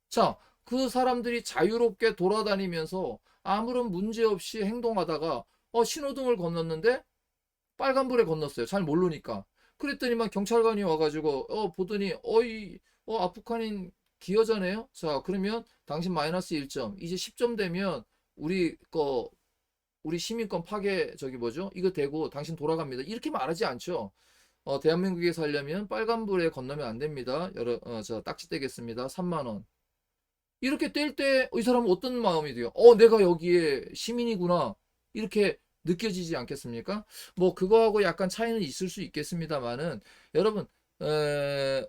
자, 그 사람들이 자유롭게 돌아다니면서 아무런 문제 없이 행동하다가 신호등을 건넜는데 빨간불에 건넜어요. 잘 모르니까. 그랬더니만 경찰관이 와가지고 보더니 어이 아프간인 기여자네요. 자, 그러면 당신 마이너스 1점. 이제 10점 되면 우리 거 우리 시민권 파괴 저기 뭐죠? 이거 되고 당신 돌아갑니다. 이렇게 말하지 않죠. 대한민국에 살려면 빨간불에 건너면 안 됩니다. 저 딱지 떼겠습니다. 3만 원. 이렇게 뗄 때 이 사람은 어떤 마음이 돼요? 내가 여기에 시민이구나. 이렇게 느껴지지 않겠습니까? 뭐 그거하고 약간 차이는 있을 수 있겠습니다만은 여러분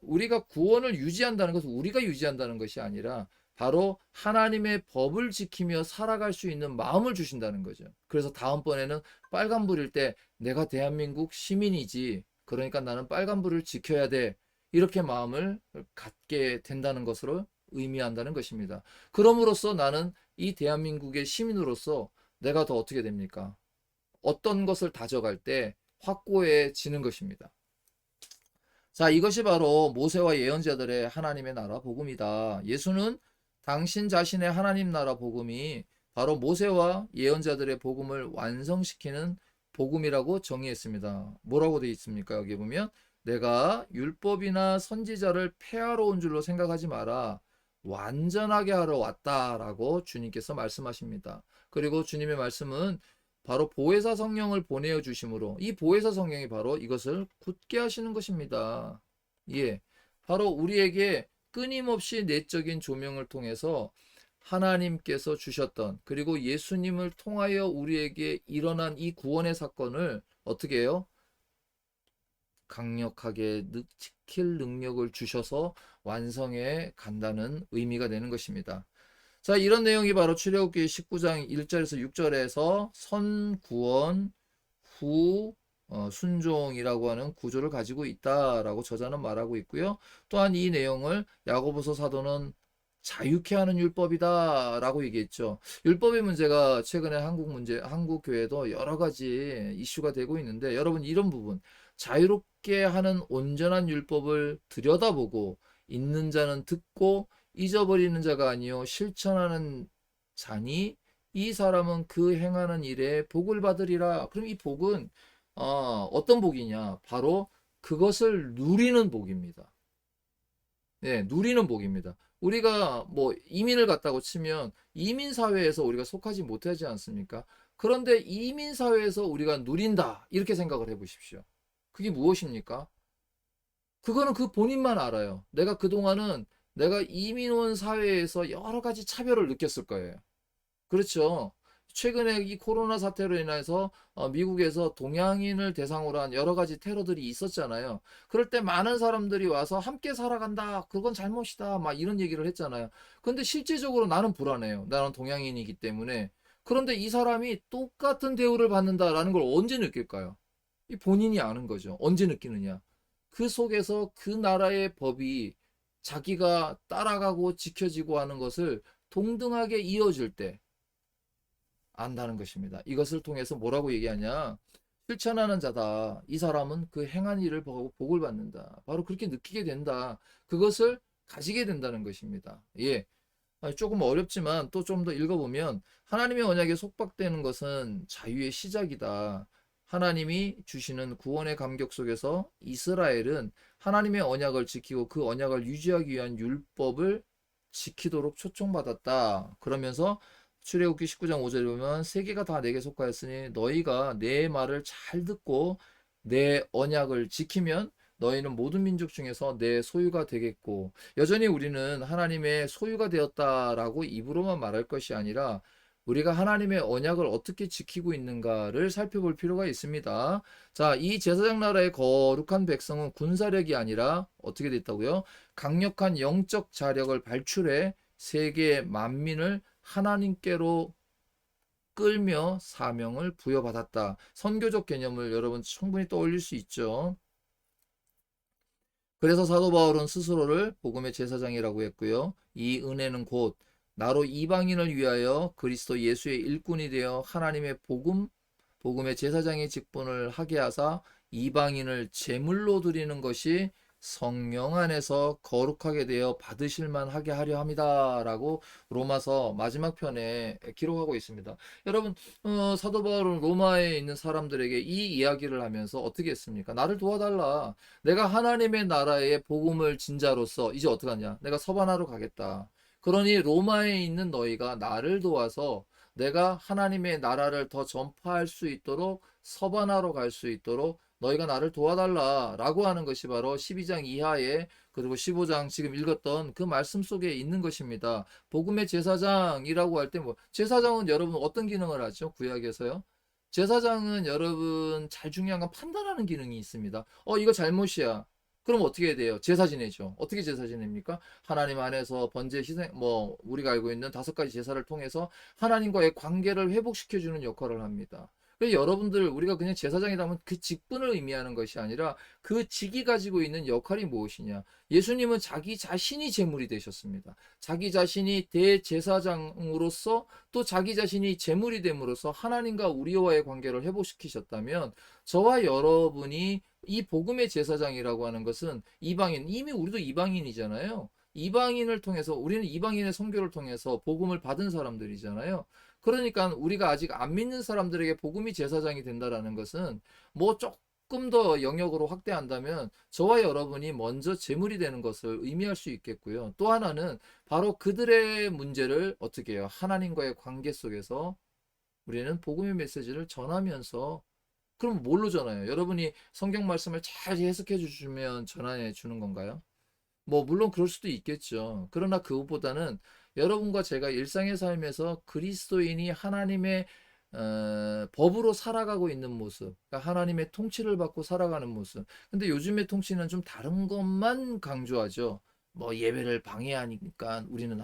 우리가 구원을 유지한다는 것은 우리가 유지한다는 것이 아니라 바로 하나님의 법을 지키며 살아갈 수 있는 마음을 주신다는 거죠. 그래서 다음번에는 빨간불일 때 내가 대한민국 시민이지. 그러니까 나는 빨간불을 지켜야 돼. 이렇게 마음을 갖게 된다는 것으로 의미한다는 것입니다. 그럼으로써 나는 이 대한민국의 시민으로서 내가 더 어떻게 됩니까? 어떤 것을 다져갈 때 확고해지는 것입니다. 자, 이것이 바로 모세와 예언자들의 하나님의 나라 복음이다. 예수는 당신 자신의 하나님 나라 복음이 바로 모세와 예언자들의 복음을 완성시키는 복음이라고 정의했습니다. 뭐라고 되어 있습니까? 여기 보면 내가 율법이나 선지자를 폐하러 온 줄로 생각하지 마라. 완전하게 하러 왔다라고 주님께서 말씀하십니다. 그리고 주님의 말씀은 바로 보혜사 성령을 보내어 주심으로 이 보혜사 성령이 바로 이것을 굳게 하시는 것입니다. 예. 바로 우리에게 끊임없이 내적인 조명을 통해서 하나님께서 주셨던 그리고 예수님을 통하여 우리에게 일어난 이 구원의 사건을 어떻게 해요? 강력하게 지킬 능력을 주셔서 완성해 간다는 의미가 되는 것입니다. 자, 이런 내용이 바로 출애굽기 19장 1절에서 6절에서 선구원 후 순종이라고 하는 구조를 가지고 있다라고 저자는 말하고 있고요. 또한 이 내용을 야고보서 사도는 자유케 하는 율법이다라고 얘기했죠. 율법의 문제가 최근에 한국 교회도 여러 가지 이슈가 되고 있는데 여러분 이런 부분 자유롭게 하는 온전한 율법을 들여다보고 있는 자는 듣고 잊어버리는 자가 아니요 실천하는 자니 이 사람은 그 행하는 일에 복을 받으리라. 그럼 이 복은 어떤 복이냐? 바로 그것을 누리는 복입니다. 네, 누리는 복입니다. 우리가 뭐 이민을 갔다고 치면 이민 사회에서 우리가 속하지 못하지 않습니까? 그런데 이민 사회에서 우리가 누린다 이렇게 생각을 해보십시오. 그게 무엇입니까? 그거는 그 본인만 알아요. 내가 그동안은 내가 이민 온 사회에서 여러 가지 차별을 느꼈을 거예요. 그렇죠. 최근에 이 코로나 사태로 인해서 미국에서 동양인을 대상으로 한 여러 가지 테러들이 있었잖아요. 그럴 때 많은 사람들이 와서 함께 살아간다. 그건 잘못이다. 막 이런 얘기를 했잖아요. 근데 실질적으로 나는 불안해요. 나는 동양인이기 때문에. 그런데 이 사람이 똑같은 대우를 받는다라는 걸 언제 느낄까요? 이 본인이 아는 거죠. 언제 느끼느냐. 그 속에서 그 나라의 법이 자기가 따라가고 지켜지고 하는 것을 동등하게 이어줄 때 안다는 것입니다. 이것을 통해서 뭐라고 얘기하냐? 실천하는 자다. 이 사람은 그 행한 일을 보고 복을 받는다. 바로 그렇게 느끼게 된다. 그것을 가지게 된다는 것입니다. 예. 조금 어렵지만 또 좀 더 읽어보면 하나님의 언약에 속박되는 것은 자유의 시작이다. 하나님이 주시는 구원의 감격 속에서 이스라엘은 하나님의 언약을 지키고 그 언약을 유지하기 위한 율법을 지키도록 초청받았다. 그러면서 출애굽기 19장 5절에 보면 세계가 다 내게 속하였으니 너희가 내 말을 잘 듣고 내 언약을 지키면 너희는 모든 민족 중에서 내 소유가 되겠고 여전히 우리는 하나님의 소유가 되었다라고 입으로만 말할 것이 아니라 우리가 하나님의 언약을 어떻게 지키고 있는가를 살펴볼 필요가 있습니다. 자, 이 제사장 나라의 거룩한 백성은 군사력이 아니라 어떻게 됐다고요? 강력한 영적 자력을 발출해 세계 만민을 하나님께로 끌며 사명을 부여받았다. 선교적 개념을 여러분 충분히 떠올릴 수 있죠. 그래서 사도 바울은 스스로를 복음의 제사장이라고 했고요. 이 은혜는 곧 나로 이방인을 위하여 그리스도 예수의 일꾼이 되어 하나님의 복음의 제사장의 직분을 하게 하사 이방인을 제물로 드리는 것이 성령 안에서 거룩하게 되어 받으실 만하게 하려 합니다라고 로마서 마지막 편에 기록하고 있습니다. 여러분, 사도 바울은 로마에 있는 사람들에게 이 이야기를 하면서 어떻게 했습니까? 나를 도와달라. 내가 하나님의 나라의 복음을 진자로서 이제 어떡하냐? 내가 서바나로 가겠다. 그러니 로마에 있는 너희가 나를 도와서 내가 하나님의 나라를 더 전파할 수 있도록 서바나로 갈 수 있도록 너희가 나를 도와달라라고 하는 것이 바로 12장 이하에 그리고 15장 지금 읽었던 그 말씀 속에 있는 것입니다. 복음의 제사장이라고 할 때 뭐 제사장은 여러분 어떤 기능을 하죠? 구약에서요. 제사장은 여러분 잘 중요한 건 판단하는 기능이 있습니다. 이거 잘못이야. 그럼 어떻게 해야 돼요? 제사 지내죠. 어떻게 제사 지냅니까? 하나님 안에서 번제 희생, 뭐, 우리가 알고 있는 5가지 제사를 통해서 하나님과의 관계를 회복시켜주는 역할을 합니다. 그래서 여러분들, 우리가 그냥 제사장이라면 그 직분을 의미하는 것이 아니라 그 직이 가지고 있는 역할이 무엇이냐. 예수님은 자기 자신이 제물이 되셨습니다. 자기 자신이 대제사장으로서 또 자기 자신이 제물이 됨으로써 하나님과 우리와의 관계를 회복시키셨다면 저와 여러분이 이 복음의 제사장이라고 하는 것은 이방인, 이미 우리도 이방인이잖아요. 이방인을 통해서, 우리는 이방인의 선교를 통해서 복음을 받은 사람들이잖아요. 그러니까 우리가 아직 안 믿는 사람들에게 복음이 제사장이 된다라는 것은 뭐 조금 더 영역으로 확대한다면 저와 여러분이 먼저 제물이 되는 것을 의미할 수 있겠고요. 또 하나는 바로 그들의 문제를 어떻게 해요? 하나님과의 관계 속에서 우리는 복음의 메시지를 전하면서 그럼 뭘로 전해요? 여러분이 성경 말씀을 잘 해석해 주시면 전해 주는 건가요? 뭐, 물론 그럴 수도 있겠죠. 그러나 그것보다는 여러분과 제가 일상의 삶에서 그리스도인이 하나님의 법으로 살아가고 있는 모습, 그러니까 하나님의 통치를 받고 살아가는 모습. 근데 요즘의 통치는 좀 다른 것만 강조하죠. 뭐 예배를 방해하니까 우리는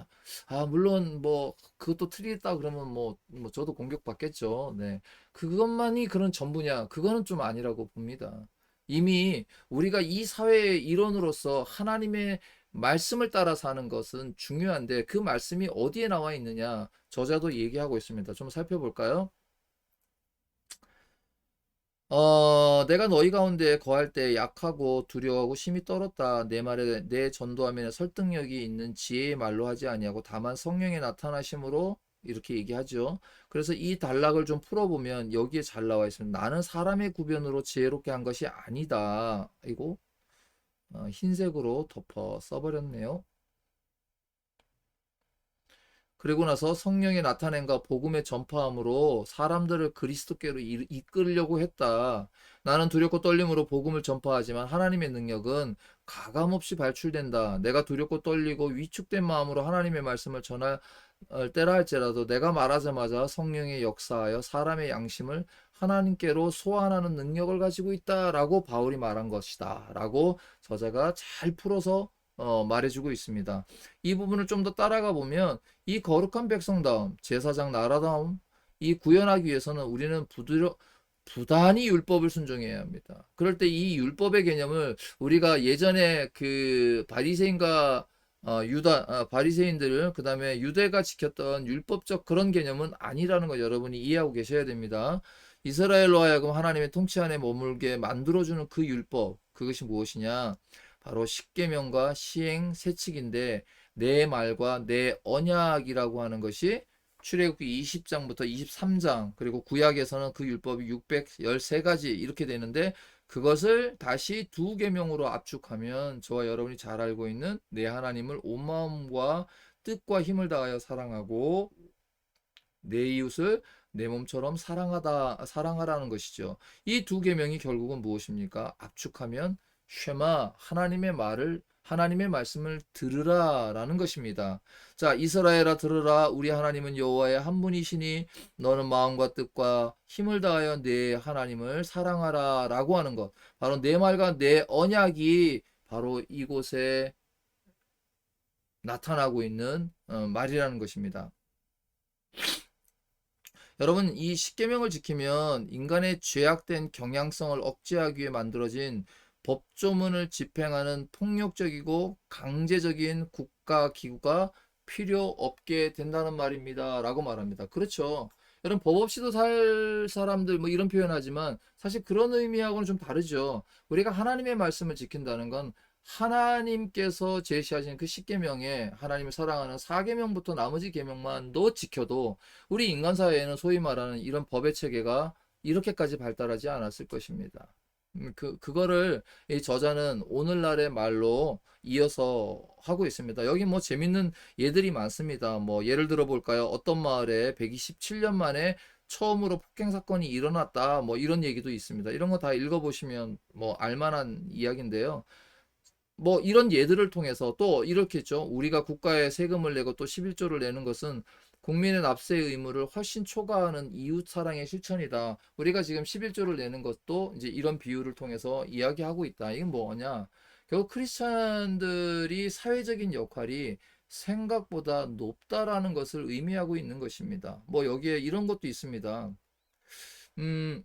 물론 뭐 그것도 틀리다 그러면 뭐 저도 공격받겠죠. 네. 그것만이 그런 전부냐? 그거는 좀 아니라고 봅니다. 이미 우리가 이 사회의 일원으로서 하나님의 말씀을 따라 사는 것은 중요한데 그 말씀이 어디에 나와 있느냐? 저자도 얘기하고 있습니다. 좀 살펴볼까요? 내가 너희 가운데 거할 때 약하고 두려워하고 심히 떨었다. 내 말에 내 전도하면 설득력이 있는 지혜의 말로 하지 아니하고 다만 성령의 나타나심으로 이렇게 얘기하죠. 그래서 이 단락을 좀 풀어보면 여기에 잘 나와 있습니다. 나는 사람의 구변으로 지혜롭게 한 것이 아니다. 이거 흰색으로 덮어 써버렸네요. 그리고 나서 성령의 나타냄과 복음의 전파함으로 사람들을 그리스도께로 이끌려고 했다. 나는 두렵고 떨림으로 복음을 전파하지만 하나님의 능력은 가감없이 발출된다. 내가 두렵고 떨리고 위축된 마음으로 하나님의 말씀을 전할 때라 할지라도 내가 말하자마자 성령의 역사하여 사람의 양심을 하나님께로 소환하는 능력을 가지고 있다라고 바울이 말한 것이다. 라고 저자가 잘 풀어서 말해주고 있습니다. 이 부분을 좀 더 따라가 보면 이 거룩한 백성다움, 제사장 나라다움, 이 구현하기 위해서는 우리는 부단히 율법을 순종해야 합니다. 그럴 때 이 율법의 개념을 우리가 예전에 그 바리새인과 바리새인들, 그 다음에 유대가 지켰던 율법적 그런 개념은 아니라는 거 여러분이 이해하고 계셔야 됩니다. 이스라엘로 하여금 하나님의 통치 안에 머물게 만들어주는 그 율법, 그것이 무엇이냐? 바로 십계명과 시행 세칙인데 내 말과 내 언약이라고 하는 것이 출애굽기 20장부터 23장 그리고 구약에서는 그 율법이 613가지 이렇게 되는데 그것을 다시 두 계명으로 압축하면 저와 여러분이 잘 알고 있는 내 하나님을 온 마음과 뜻과 힘을 다하여 사랑하고 내 이웃을 내 몸처럼 사랑하라는 것이죠. 이 두 계명이 결국은 무엇입니까? 압축하면 쉐마 하나님의 말씀을 들으라라는 것입니다. 자, 이스라엘아 들으라 우리 하나님은 여호와의 한 분이시니 너는 마음과 뜻과 힘을 다하여 내 하나님을 사랑하라라고 하는 것. 바로 내 말과 내 언약이 바로 이곳에 나타나고 있는 말이라는 것입니다. 여러분, 이 십계명을 지키면 인간의 죄악된 경향성을 억제하기 위해 만들어진 법조문을 집행하는 폭력적이고 강제적인 국가 기구가 필요 없게 된다는 말입니다. 라고 말합니다. 그렇죠. 여러분, 법 없이도 살 사람들 뭐 이런 표현하지만 사실 그런 의미하고는 좀 다르죠. 우리가 하나님의 말씀을 지킨다는 건 하나님께서 제시하신 그 십계명에 하나님을 사랑하는 사계명부터 나머지 계명만도 지켜도 우리 인간 사회에는 소위 말하는 이런 법의 체계가 이렇게까지 발달하지 않았을 것입니다. 그거를 이 저자는 오늘날의 말로 이어서 하고 있습니다. 여기 뭐 재밌는 예들이 많습니다. 뭐 예를 들어 볼까요? 어떤 마을에 127년 만에 처음으로 폭행 사건이 일어났다. 뭐 이런 얘기도 있습니다. 이런 거 다 읽어보시면 뭐 알만한 이야기인데요. 뭐 이런 예들을 통해서 또 이렇겠죠. 우리가 국가에 세금을 내고 또 11조를 내는 것은 국민의 납세 의무를 훨씬 초과하는 이웃 사랑의 실천이다. 우리가 지금 11조를 내는 것도 이제 이런 비유를 통해서 이야기하고 있다. 이건 뭐냐? 결국 크리스찬들이 사회적인 역할이 생각보다 높다라는 것을 의미하고 있는 것입니다. 뭐 여기에 이런 것도 있습니다. 음,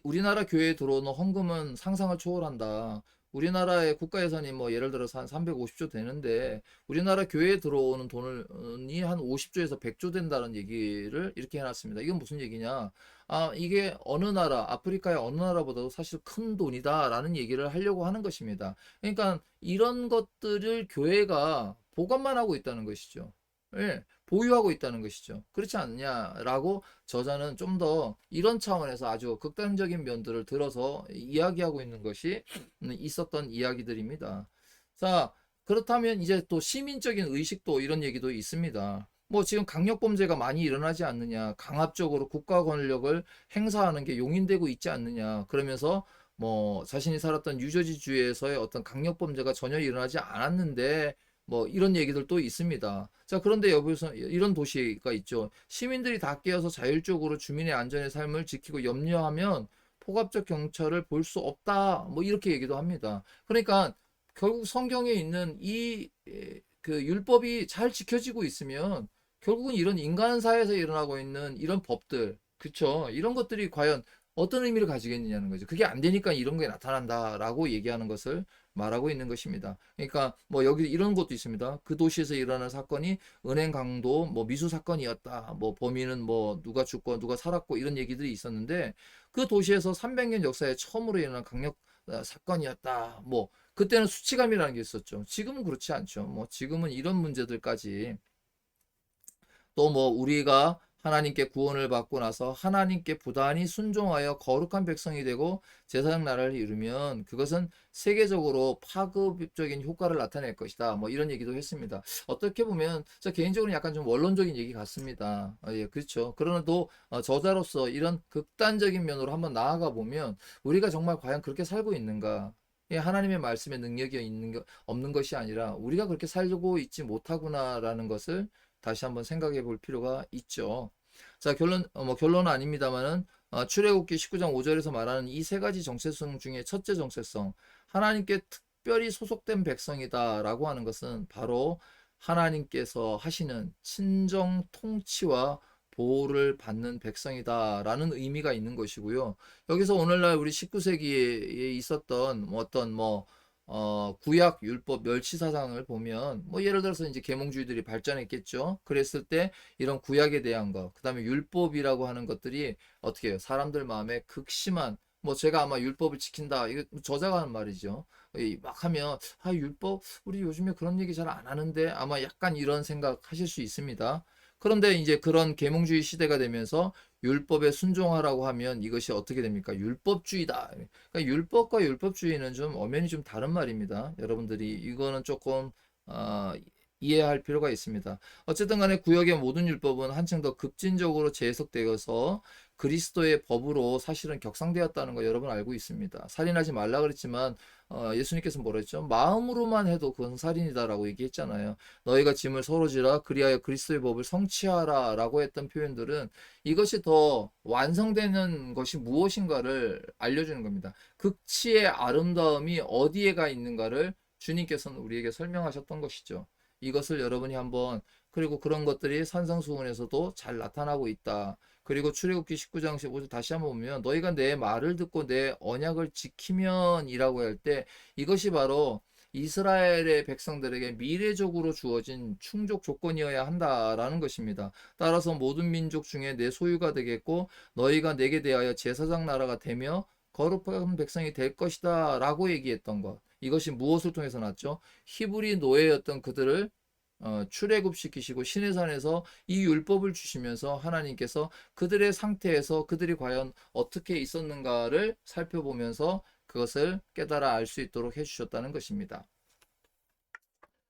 우리나라 교회에 들어오는 헌금은 상상을 초월한다. 우리나라의 국가 예산이 뭐 예를 들어서 한 350조 되는데 우리나라 교회에 들어오는 돈이 한 50조에서 100조 된다는 얘기를 이렇게 해놨습니다. 이건 무슨 얘기냐? 아, 이게 어느 나라, 아프리카의 어느 나라보다도 사실 큰 돈이다라는 얘기를 하려고 하는 것입니다. 그러니까 이런 것들을 교회가 보관만 하고 있다는 것이죠. 예, 보유하고 있다는 것이죠. 그렇지 않냐라고 저자는 좀 더 이런 차원에서 아주 극단적인 면들을 들어서 이야기하고 있는 것이 있었던 이야기들입니다. 자, 그렇다면 이제 또 시민적인 의식도 이런 얘기도 있습니다. 뭐 지금 강력범죄가 많이 일어나지 않느냐, 강압적으로 국가 권력을 행사하는 게 용인되고 있지 않느냐, 그러면서 뭐 자신이 살았던 뉴저지주에서의 어떤 강력범죄가 전혀 일어나지 않았는데 뭐 이런 얘기들도 있습니다. 자, 그런데 여기서 이런 도시가 있죠. 시민들이 다 깨어서 자율적으로 주민의 안전의 삶을 지키고 염려하면 포괄적 경찰을 볼 수 없다. 뭐 이렇게 얘기도 합니다. 그러니까 결국 성경에 있는 이 그 율법이 잘 지켜지고 있으면 결국은 이런 인간 사회에서 일어나고 있는 이런 법들, 그쵸? 이런 것들이 과연 어떤 의미를 가지겠느냐는 거죠. 그게 안 되니까 이런 게 나타난다라고 얘기하는 것을 말하고 있는 것입니다. 그러니까 뭐 여기 이런 것도 있습니다. 그 도시에서 일어난 사건이 은행 강도 뭐 미수 사건이었다. 뭐 범인은 뭐 누가 죽고 누가 살았고 이런 얘기들이 있었는데 그 도시에서 300년 역사에 처음으로 일어난 강력 사건이었다. 뭐 그때는 수치감이라는 게 있었죠. 지금은 그렇지 않죠. 뭐 지금은 이런 문제들까지 또 뭐 우리가 하나님께 구원을 받고 나서 하나님께 부단히 순종하여 거룩한 백성이 되고 제사장 나라를 이루면 그것은 세계적으로 파급적인 효과를 나타낼 것이다. 뭐 이런 얘기도 했습니다. 어떻게 보면 저 개인적으로 약간 좀 원론적인 얘기 같습니다. 예, 그렇죠. 그러나 또 저자로서 이런 극단적인 면으로 한번 나아가 보면 우리가 정말 과연 그렇게 살고 있는가? 예, 하나님의 말씀에 능력이 없는 것이 아니라 우리가 그렇게 살고 있지 못하구나라는 것을 다시 한번 생각해 볼 필요가 있죠. 자, 결론은 아닙니다만은, 출애굽기 19장 5절에서 말하는 이 세 가지 정체성 중에 첫째 정체성, 하나님께 특별히 소속된 백성이다라고 하는 것은 바로 하나님께서 하시는 친정 통치와 보호를 받는 백성이다라는 의미가 있는 것이고요. 여기서 오늘날 우리 19세기에 있었던 구약 율법 멸치사상을 보면 예를 들어서 이제 계몽주의들이 발전했겠죠. 그랬을 때 이런 구약에 대한 것, 그다음에 율법이라고 하는 것들이 어떻게 해요? 사람들 마음에 극심한 제가 아마 율법을 지킨다. 이거 저자가 하는 말이죠. 막 하면, 율법, 우리 요즘에 그런 얘기 잘 안 하는데, 아마 약간 이런 생각 하실 수 있습니다. 그런데 이제 그런 계몽주의 시대가 되면서 율법에 순종하라고 하면 이것이 어떻게 됩니까? 율법주의다. 그러니까 율법과 율법주의는 좀 엄연히 좀 다른 말입니다. 여러분들이 이거는 조금 어, 이해할 필요가 있습니다. 어쨌든 간에 구약의 모든 율법은 한층 더 급진적으로 재해석되어서 그리스도의 법으로 사실은 격상되었다는 거 여러분 알고 있습니다. 살인하지 말라 그랬지만 예수님께서 뭐라 했죠? 마음으로만 해도 그건 살인이다라고 얘기했잖아요. 너희가 짐을 서로 지라 그리하여 그리스도의 법을 성취하라 라고 했던 표현들은 이것이 더 완성되는 것이 무엇인가를 알려주는 겁니다. 극치의 아름다움이 어디에가 있는가를 주님께서는 우리에게 설명하셨던 것이죠. 이것을 여러분이 한번 그리고 그런 것들이 산상수훈에서도 잘 나타나고 있다. 그리고 출애굽기 19장 15절 다시 한번 보면 너희가 내 말을 듣고 내 언약을 지키면이라고 할 때 이것이 바로 이스라엘의 백성들에게 미래적으로 주어진 충족 조건이어야 한다라는 것입니다. 따라서 모든 민족 중에 내 소유가 되겠고 너희가 내게 대하여 제사장 나라가 되며 거룩한 백성이 될 것이다 라고 얘기했던 것. 이것이 무엇을 통해서 났죠? 히브리 노예였던 그들을 출애굽시키시고 시내산에서 이 율법을 주시면서 하나님께서 그들의 상태에서 그들이 과연 어떻게 있었는가를 살펴보면서 그것을 깨달아 알 수 있도록 해주셨다는 것입니다.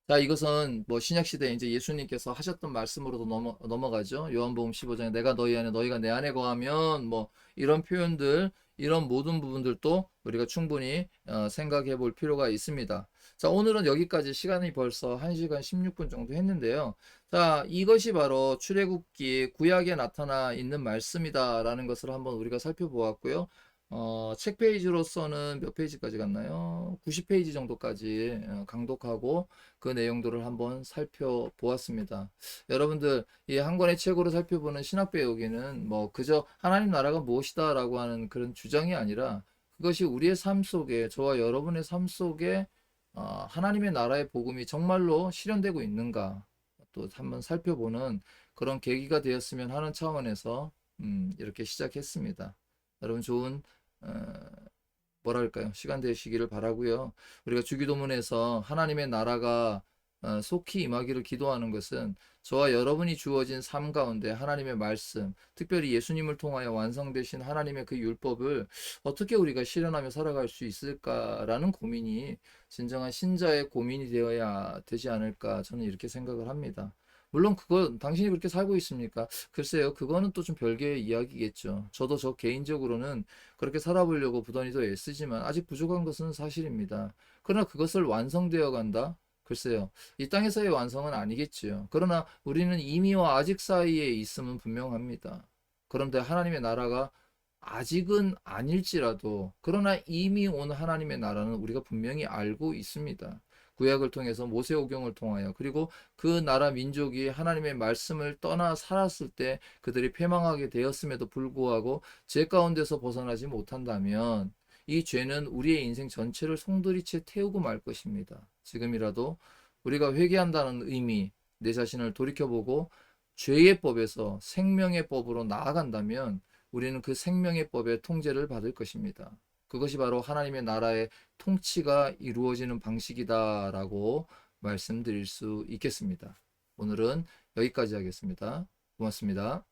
자, 이것은 신약 시대에 이제 예수님께서 하셨던 말씀으로도 넘어가죠. 요한복음 15장에 내가 너희 안에 너희가 내 안에 거하면 이런 표현들, 이런 모든 부분들도 우리가 충분히 생각해 볼 필요가 있습니다. 자, 오늘은 여기까지 시간이 벌써 1시간 16분 정도 했는데요. 자, 이것이 바로 출애굽기 구약에 나타나 있는 말씀이다라는 것을 한번 우리가 살펴보았고요. 책 페이지로서는 몇 페이지까지 갔나요? 90페이지 정도까지 강독하고 그 내용들을 한번 살펴보았습니다. 여러분들, 이 한 권의 책으로 살펴보는 신학 배우기는 그저 하나님 나라가 무엇이다라고 하는 그런 주장이 아니라 그것이 우리의 삶 속에, 저와 여러분의 삶 속에 하나님의 나라의 복음이 정말로 실현되고 있는가 또 한번 살펴보는 그런 계기가 되었으면 하는 차원에서 이렇게 시작했습니다. 여러분 좋은 뭐랄까요? 시간 되시기를 바라고요. 우리가 주기도문에서 하나님의 나라가 속히 임하기를 기도하는 것은 저와 여러분이 주어진 삶 가운데 하나님의 말씀, 특별히 예수님을 통하여 완성되신 하나님의 그 율법을 어떻게 우리가 실현하며 살아갈 수 있을까라는 고민이 진정한 신자의 고민이 되어야 되지 않을까 저는 이렇게 생각을 합니다. 물론 당신이 그렇게 살고 있습니까? 글쎄요, 그거는 또 좀 별개의 이야기겠죠. 저도 저 개인적으로는 그렇게 살아보려고 부단히 더 애쓰지만 아직 부족한 것은 사실입니다. 그러나 그것을 완성되어 간다? 글쎄요, 이 땅에서의 완성은 아니겠지요. 그러나 우리는 이미와 아직 사이에 있음은 분명합니다. 그런데 하나님의 나라가 아직은 아닐지라도 그러나 이미 온 하나님의 나라는 우리가 분명히 알고 있습니다. 구약을 통해서 모세오경을 통하여 그리고 그 나라 민족이 하나님의 말씀을 떠나 살았을 때 그들이 패망하게 되었음에도 불구하고 죄 가운데서 벗어나지 못한다면 이 죄는 우리의 인생 전체를 송두리째 태우고 말 것입니다. 지금이라도 우리가 회개한다는 의미, 내 자신을 돌이켜보고 죄의 법에서 생명의 법으로 나아간다면 우리는 그 생명의 법의 통제를 받을 것입니다. 그것이 바로 하나님의 나라의 통치가 이루어지는 방식이다라고 말씀드릴 수 있겠습니다. 오늘은 여기까지 하겠습니다. 고맙습니다.